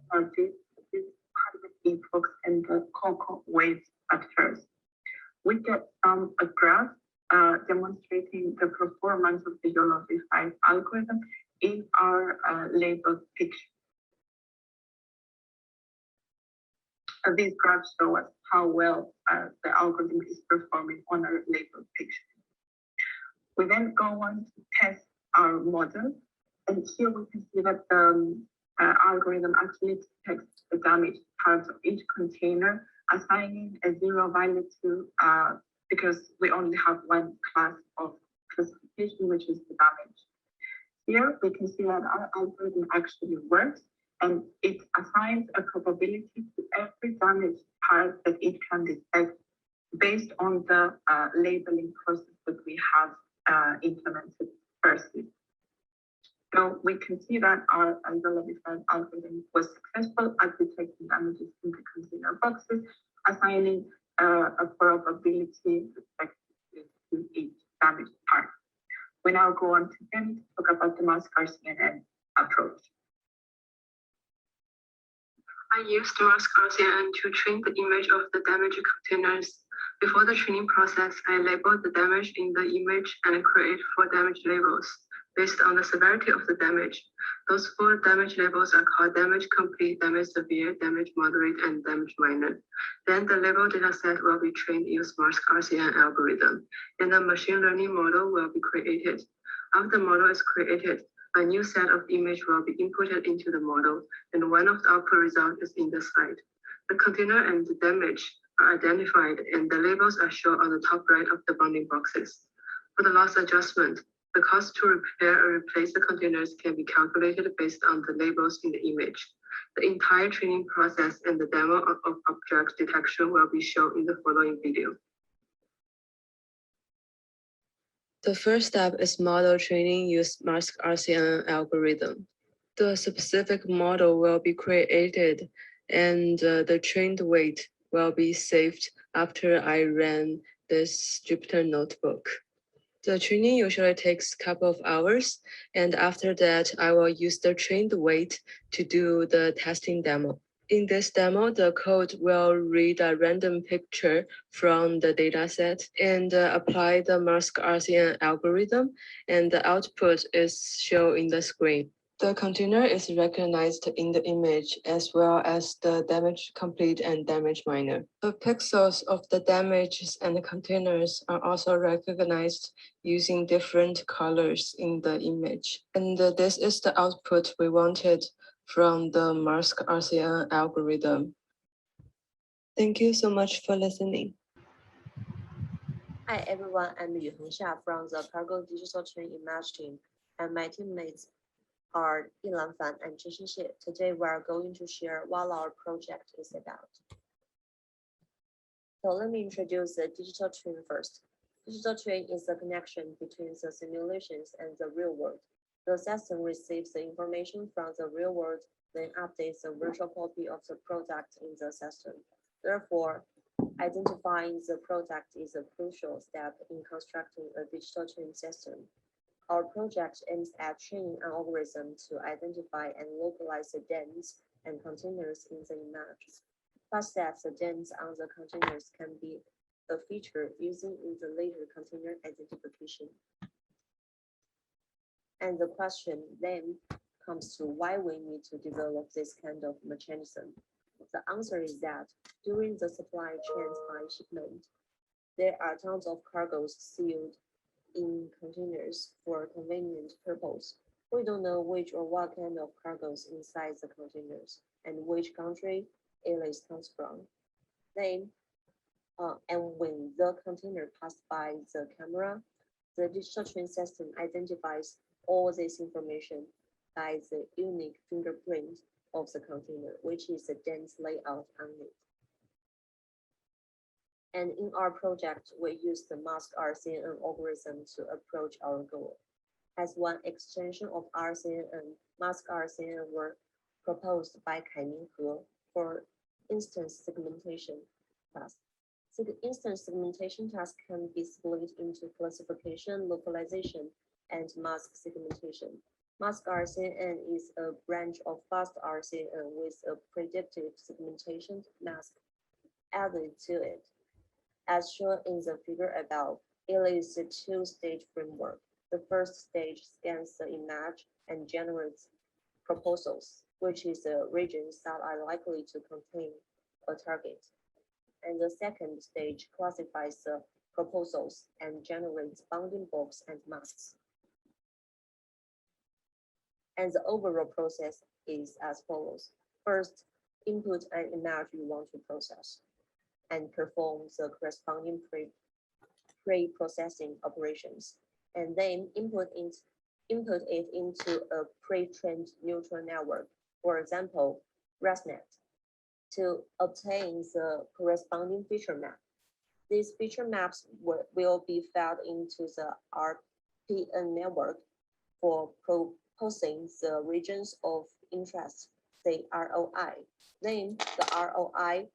started with private epochs and the Cocoa waves at first. We get a graph demonstrating the performance of the YOLO V5 algorithm in our labeled picture. These graphs show us how well the algorithm is performing on our labeled picture. We then go on to test our model, and here we can see that the algorithm actually detects the damaged parts of each container, assigning a 0 value to because we only have one class of classification, which is the damage. Here we can see that our algorithm actually works and it assigns a probability to every damaged part that it can detect based on the labeling process that we have implemented firstly. So we can see that our YOLO V5 algorithm was successful at detecting damages in the container boxes, assigning a probability respectively to each damaged part. We now go on to them to talk about the mask RCNN approach. I used the mask RCNN to train the image of the damaged containers. Before the training process, I labeled the damage in the image and created 4 damage labels based on the severity of the damage. Those 4 damage labels are called damage complete, damage severe, damage moderate, and damage minor. Then the label dataset will be trained using mask RCNN algorithm, and the machine learning model will be created. After the model is created, a new set of image will be inputted into the model, and one of the output results is in the slide. The container and the damage are identified, and the labels are shown on the top right of the bounding boxes. For the loss adjustment, the cost to repair or replace the containers can be calculated based on the labels in the image. The entire training process and the demo of object detection will be shown in the following video. The first step is model training using mask RCNN algorithm. The specific model will be created and the trained weight will be saved after I ran this Jupyter notebook. The training usually takes a couple of hours, and after that, I will use the trained weight to do the testing demo. In this demo, the code will read a random picture from the dataset and apply the mask RCNN algorithm, and the output is shown in the screen. The container is recognized in the image as well as the damage complete and damage minor. The pixels of the damages and the containers are also recognized using different colors in the image. And this is the output we wanted from the mask RCNN algorithm. Thank you so much for listening. Hi everyone, I'm Yu Hengsha from the Cargo Digital Twin Image team, and my teammates are Yilan Fan and Zhixin Xie. Today we are going to share what our project is about. So let me introduce the digital twin first. Digital twin is the connection between the simulations and the real world. The system receives the information from the real world, then updates the virtual copy of the product in the system. Therefore, identifying the product is a crucial step in constructing a digital twin system. Our project aims at training an algorithm to identify and localize the dents and containers in the image, such that the dents on the containers can be a feature using in the later container identification. And the question then comes to why we need to develop this kind of mechanism. The answer is that during the supply chain's high shipment, there are tons of cargoes sealed in containers for convenient purpose. We don't know which or what kind of cargoes inside the containers and which country it comes from. Then, and when the container passed by the camera, the digital twin system identifies all this information by the unique fingerprint of the container, which is the dense layout on it. And in our project, we use the mask RCN algorithm to approach our goal. As one extension of RCN, mask RCN were proposed by Kaiming He for instance segmentation task. So the instance segmentation task can be split into classification, localization, and mask segmentation. Mask RCN is a branch of fast RCN with a predictive segmentation mask added to it. As shown in the figure above, it is a two-stage framework. The first stage scans the image and generates proposals, which is the regions that are likely to contain a target. And the second stage classifies the proposals and generates bounding box and masks. And the overall process is as follows. First, input an image you want to process and perform the corresponding pre-processing operations, and then input it into a pre-trained neural network, for example, ResNet, to obtain the corresponding feature map. These feature maps will be fed into the RPN network for proposing the regions of interest, the ROI. Then the ROI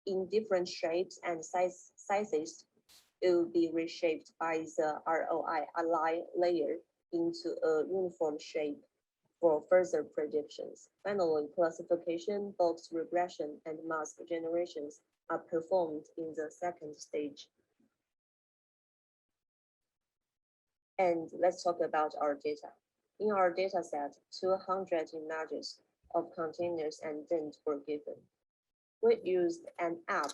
in different shapes and sizes will be reshaped by the ROI align layer into a uniform shape for further predictions. Finally, classification, box regression, and mask generations are performed in the second stage. And let's talk about our data. In our data set, 200 images of containers and dents were given. We used an app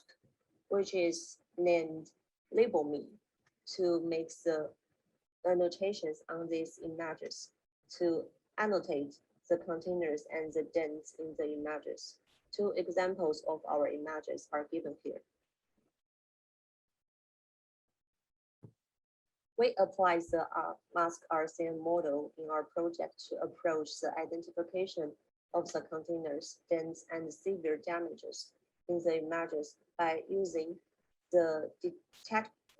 which is named Label Me to make the annotations on these images to annotate the containers and the dents in the images. Two examples of our images are given here. We applied the mask RCN model in our project to approach the identification of the containers, dents, and severe damages in the images by using the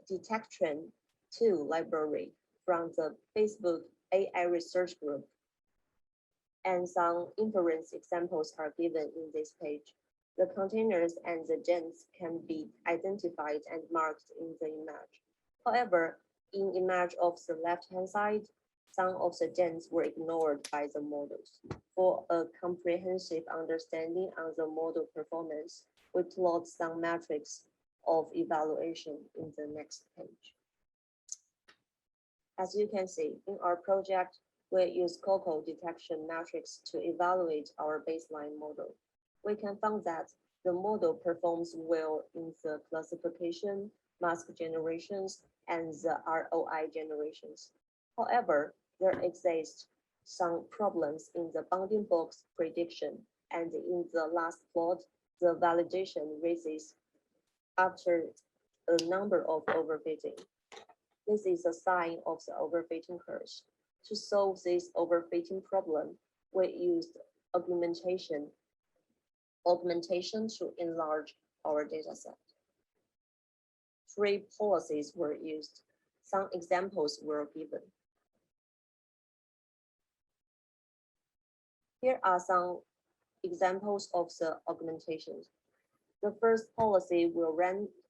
detection 2 library from the Facebook AI research group. And some inference examples are given in this page. The containers and the dents can be identified and marked in the image. However, in image of the left-hand side, some of the dents were ignored by the models. For a comprehensive understanding of the model performance, we plot some metrics of evaluation in the next page. As you can see, in our project, we use COCO detection metrics to evaluate our baseline model. We can find that the model performs well in the classification, mask generations, and the ROI generations. However, there exist some problems in the bounding box prediction, and in the last plot, the validation raises after a number of overfitting. This is a sign of the overfitting curse. To solve this overfitting problem, we used augmentation to enlarge our dataset. 3 policies were used. Some examples were given. Here are some examples of the augmentations. The first policy will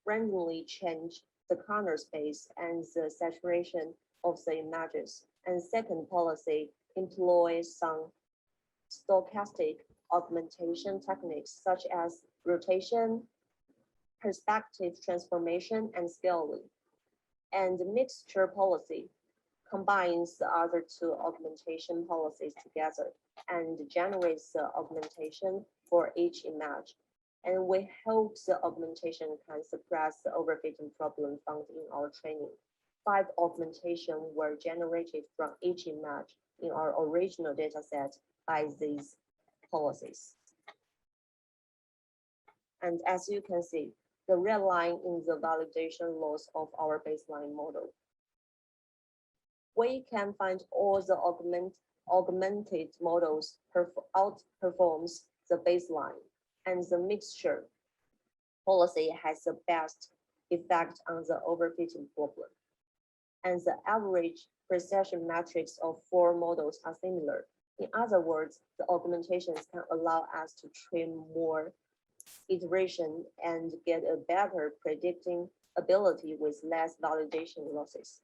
randomly change the corner space and the saturation of the images. And second policy employs some stochastic augmentation techniques such as rotation, perspective transformation, and scaling. And the mixture policy combines the other two augmentation policies together and generates the augmentation for each image. And we hope the augmentation can suppress the overfitting problem found in our training. 5 augmentations were generated from each image in our original dataset by these policies. And as you can see, the red line is the validation loss of our baseline model. We can find all the augmented models outperforms the baseline, and the mixture policy has the best effect on the overfitting problem. And the average precision metrics of 4 models are similar. In other words, the augmentations can allow us to train more iteration and get a better predicting ability with less validation losses.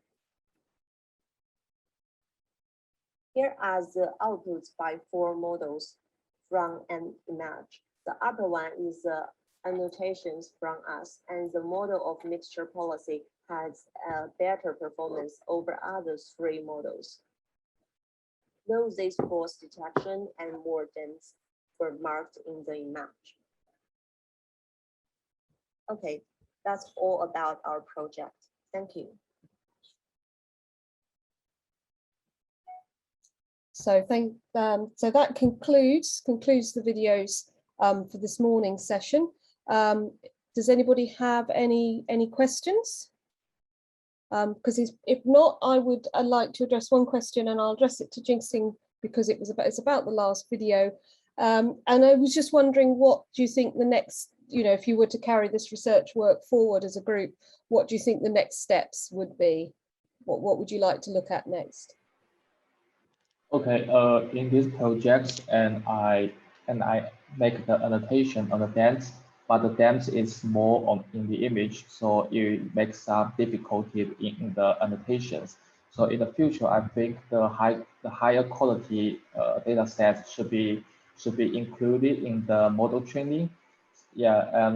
Here are the outputs by 4 models from an image. The upper one is the annotations from us, and the model of mixture policy has a better performance over other 3 models. Though this false detection and more dense were marked in the image. Okay, that's all about our project. Thank you. So so that concludes the videos for this morning's session. Does anybody have any questions? Because if not, I'd like to address one question, and I'll address it to Jinxing because it's about the last video. And I was just wondering, what do you think the next, if you were to carry this research work forward as a group, what do you think the next steps would be? What would you like to look at next? Okay, in this project, and I make the annotation on the dance, but the dance is more in the image, so it makes some difficulty in the annotations. So in the future, I think the higher quality data sets should be included in the model training. Yeah,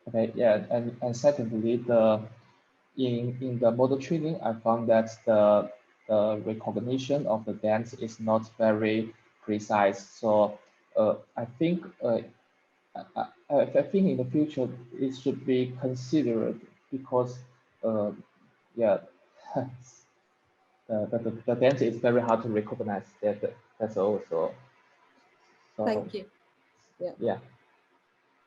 okay, yeah, and secondly, in the model training, I found that the recognition of the dance is not very precise. So I think in the future it should be considered because yeah, the dance is very hard to recognize. That's also. So, thank you. Yeah.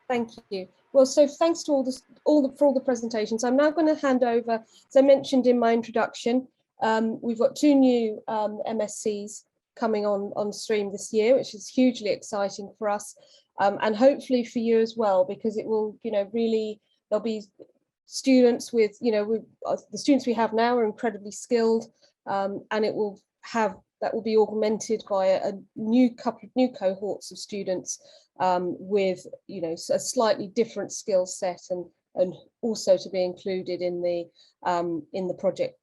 Thank you. Well, so thanks to for all the presentations. I'm now going to hand over, as I mentioned in my introduction, we've got 2 new MSCs coming on stream this year, which is hugely exciting for us, and hopefully for you as well, because it will, really, there'll be students with, the students we have now are incredibly skilled, and it will have, that will be augmented by a couple of new cohorts of students with, a slightly different skill set, and also to be included in the project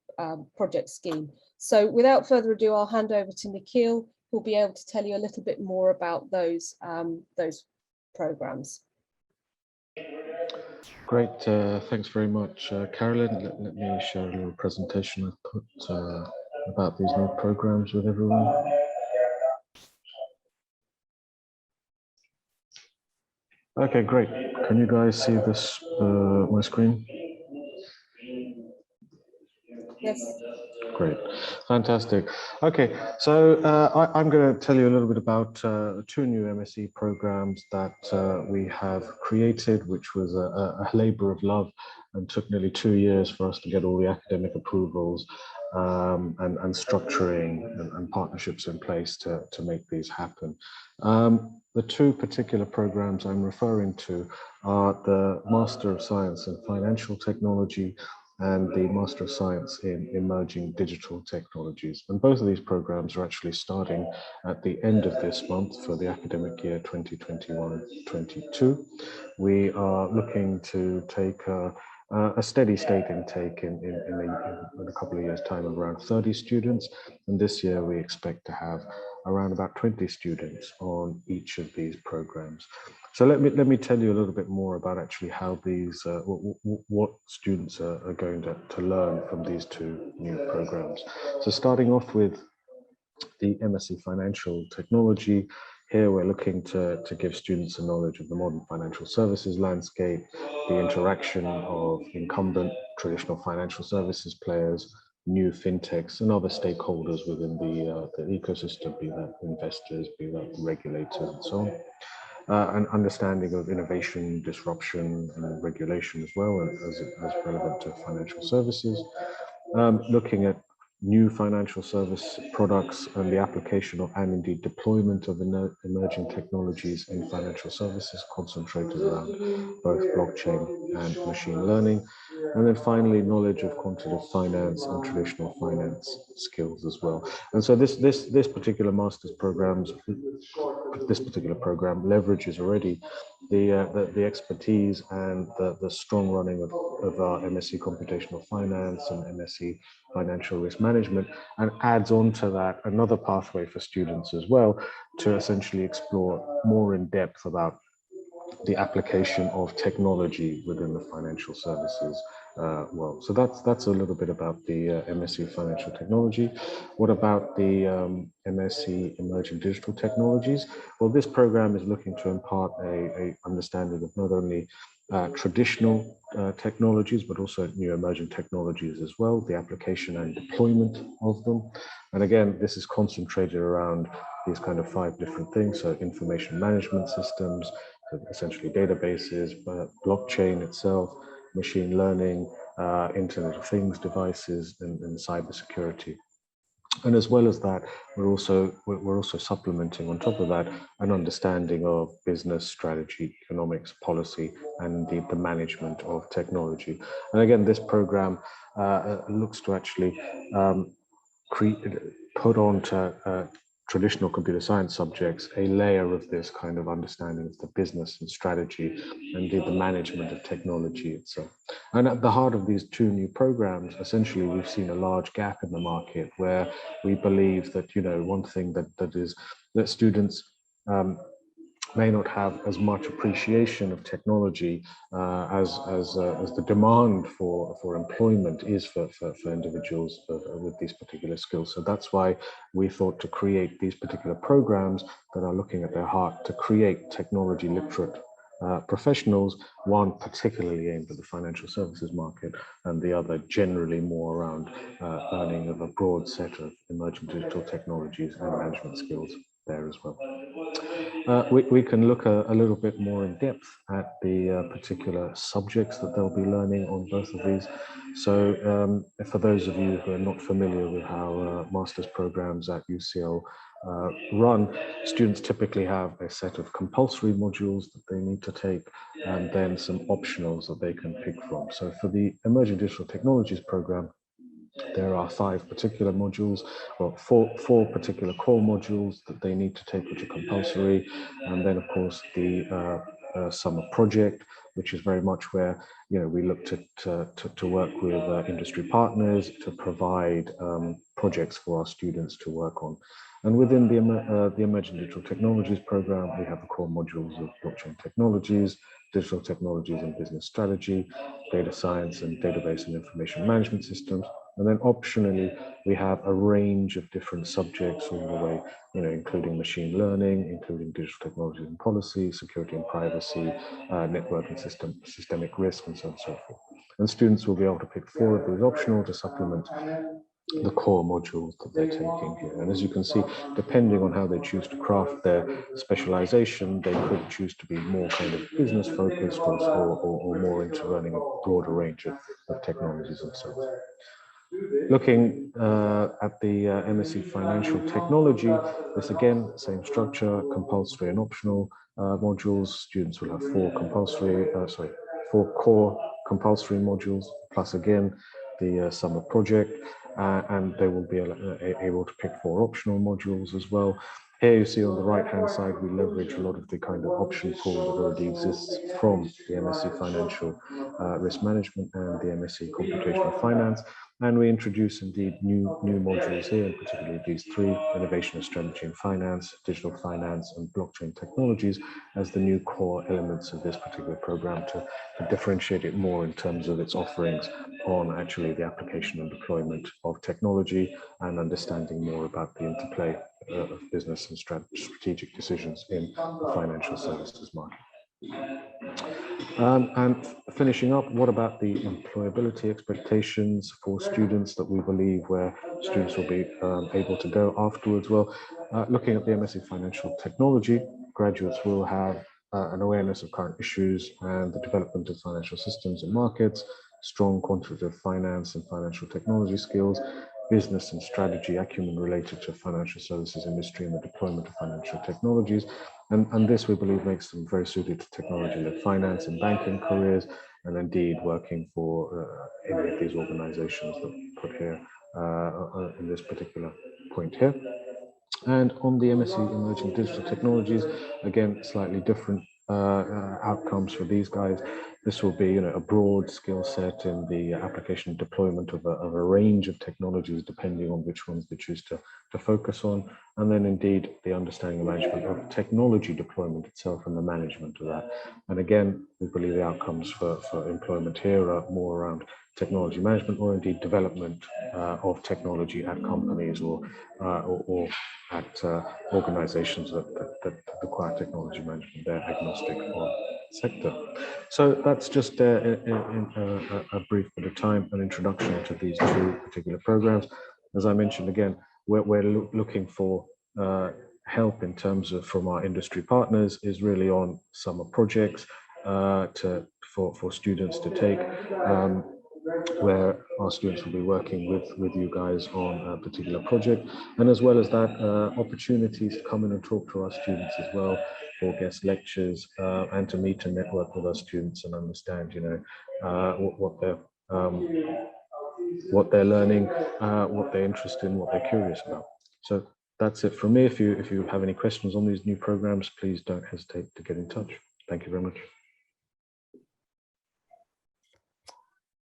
scheme. So without further ado, I'll hand over to Nikhil, who'll be able to tell you a little bit more about those programs. Great, thanks very much, Carolyn. Let me share a little presentation I've put about these new programs with everyone. Okay, great. Can you guys see this, my screen? Yes. Great, fantastic. Okay, so I'm going to tell you a little bit about 2 new MSc programs that we have created, which was a labor of love and took nearly 2 years for us to get all the academic approvals and structuring and partnerships in place to make these happen. The 2 particular programs I'm referring to are the Master of Science in Financial Technology and the Master of Science in Emerging Digital Technologies. And both of these programs are actually starting at the end of this month for the academic year 2021-22. We are looking to take a steady state intake in a couple of years' time of around 30 students. And this year we expect to have around about 20 students on each of these programs. So let me tell you a little bit more about actually how these, what students are going to learn from these two new programs. So starting off with the MSc Financial Technology, here we're looking to give students a knowledge of the modern financial services landscape, the interaction of incumbent traditional financial services players, new fintechs and other stakeholders within the ecosystem, be that investors, be that regulators and so on. An understanding of innovation, disruption and regulation as well as relevant to financial services. Looking at new financial service products and the application of and indeed deployment of emerging technologies in financial services concentrated around both blockchain and machine learning. And then finally, knowledge of quantitative finance and traditional finance skills as well. And so this particular master's program leverages already the expertise and the strong running of our MSc Computational Finance and MSc Financial Risk Management, and adds on to that another pathway for students as well to essentially explore more in depth about the application of technology within the financial services world. So that's a little bit about the MSc Financial Technology. What about the MSc Emerging Digital Technologies? Well, this program is looking to impart a understanding of not only traditional technologies, but also new emerging technologies as well, the application and deployment of them. And again, this is concentrated around these kind of 5 different things. So information management systems, essentially databases, blockchain itself, machine learning, Internet of Things devices, and cybersecurity. And as well as that, we're also supplementing on top of that an understanding of business strategy, economics, policy, and indeed the management of technology. And again, this program looks to actually put onto traditional computer science subjects a layer of this kind of understanding of the business and strategy and indeed the management of technology itself. And at the heart of these 2 new programs, essentially we've seen a large gap in the market where we believe that, you know, one thing that students may not have as much appreciation of technology as the demand for employment is for individuals with these particular skills. So that's why we thought to create these particular programs that are looking at their heart to create technology literate professionals, one particularly aimed at the financial services market and the other generally more around learning of a broad set of emerging digital technologies and management skills there as well. We can look a little bit more in depth at the particular subjects that they'll be learning on both of these. So for those of you who are not familiar with how master's programs at UCL run, students typically have a set of compulsory modules that they need to take and then some optionals that they can pick from. So for the Emerging Digital Technologies program, there are 5 particular modules, or four particular core modules that they need to take, which are compulsory. And then, of course, the summer project, which is very much where, you know, we look to work with industry partners to provide projects for our students to work on. And within the Emerging Digital Technologies program, we have the core modules of blockchain technologies, digital technologies and business strategy, data science and database and information management systems. And then optionally, we have a range of different subjects all the way, you know, including machine learning, including digital technology and policy, security and privacy, network and systemic risk, and so on and so forth. And students will be able to pick 4 of these optional to supplement the core modules that they're taking here. And as you can see, depending on how they choose to craft their specialization, they could choose to be more kind of business focused or more into learning a broader range of technologies themselves. Looking at the MSc Financial Technology, this again, same structure, compulsory and optional modules. Students will have 4 core compulsory modules, plus again, the summer project, and they will be able to pick 4 optional modules as well. Here you see on the right-hand side, we leverage a lot of the kind of option pool that already exists from the MSc Financial Risk Management and the MSc Computational Finance. And we introduce indeed new modules here, and particularly these three: innovation and strategy in finance, digital finance, and blockchain technologies as the new core elements of this particular program to differentiate it more in terms of its offerings on actually the application and deployment of technology and understanding more about the interplay of business and strategic decisions in the financial services market. And finishing up, what about the employability expectations for students that we believe where students will be able to go afterwards? Well, looking at the MSc Financial Technology, graduates will have an awareness of current issues and the development of financial systems and markets, strong quantitative finance and financial technology skills, business and strategy acumen related to financial services industry and the deployment of financial technologies. And this, we believe, makes them very suited to technology-led finance and banking careers, and indeed working for any of these organizations that we put here in this particular point here. And on the MSc Emerging Digital Technologies, again, slightly different outcomes for these guys. This will be, a broad skill set in the application and deployment of a range of technologies, depending on which ones they choose to focus on. And then indeed, the understanding and management of technology deployment itself and the management of that. And again, we believe the outcomes for employment here are more around technology management or indeed development of technology at companies or at organizations that require technology management. They're agnostic on sector. So that's just a brief bit of time, an introduction to these two particular programs. As I mentioned again, we're looking for help in terms of from our industry partners is really on summer projects for students to take, where our students will be working with you guys on a particular project, and as well as that, opportunities to come in and talk to our students as well for guest lectures and to meet and network with our students and understand, what they're learning, what they're interested in, what they're curious about. So that's it from me. If you have any questions on these new programs, please don't hesitate to get in touch. Thank you very much.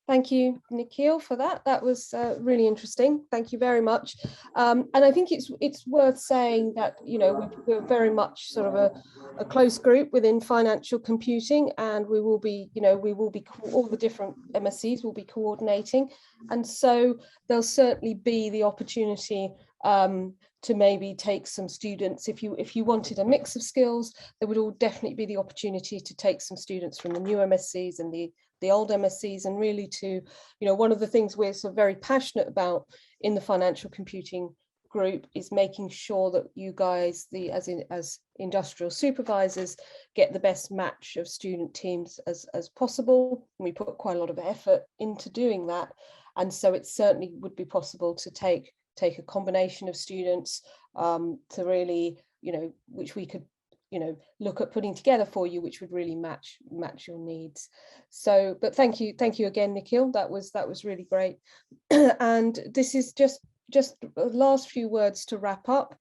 Thank you, Nikhil, for that. That was really interesting. Thank you very much. And I think it's worth saying that, we're very much sort of a close group within financial computing, and we will be all the different MSCs will be coordinating. And so there'll certainly be the opportunity to maybe take some students. If you wanted a mix of skills, there would all definitely be the opportunity to take some students from the new MSCs and the old MSCs, and really to, one of the things we're so very passionate about in the financial computing group is making sure that you guys, as industrial supervisors, get the best match of student teams as possible. And we put quite a lot of effort into doing that. And so it certainly would be possible to take a combination of students to really, which we could look at putting together for you, which would really match your needs. So, but thank you again, Nikhil. That was really great. And this is just the last few words to wrap up.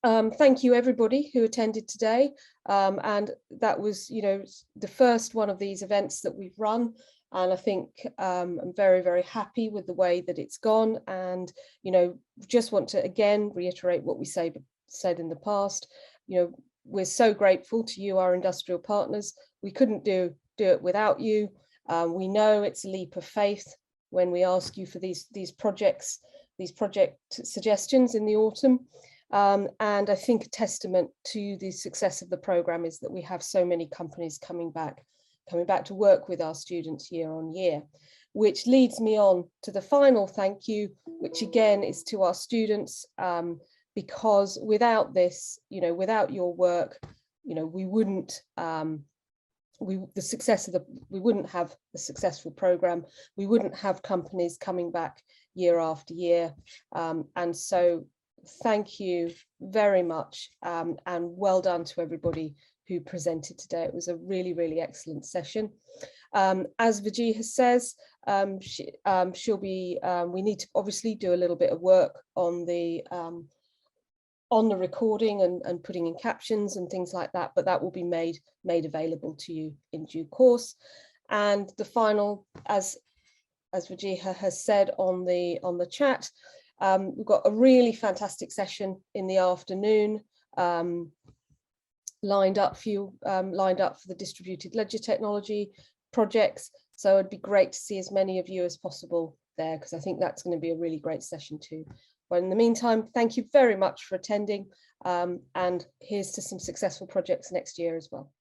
Thank you everybody who attended today. And that was, the first one of these events that we've run. And I think I'm very, very happy with the way that it's gone. And, just want to again reiterate what we said in the past. We're so grateful to you, our industrial partners. We couldn't do it without you. We know it's a leap of faith when we ask you for these project suggestions in the autumn. And I think a testament to the success of the program is that we have so many companies coming back to work with our students year on year, which leads me on to the final thank you, which again is to our students. Because without this, without your work, we wouldn't have a successful program. We wouldn't have companies coming back year after year. And so thank you very much, and well done to everybody who presented today. It was a really, really excellent session. As Vijay says, we need to obviously do a little bit of work on the on the recording and putting in captions and things like that, but that will be made available to you in due course. And the final, as Vajiha has said on the chat, we've got a really fantastic session in the afternoon lined up for you, lined up for the distributed ledger technology projects. So it'd be great to see as many of you as possible there, because I think that's going to be a really great session too. But in the meantime, thank you very much for attending, and here's to some successful projects next year as well.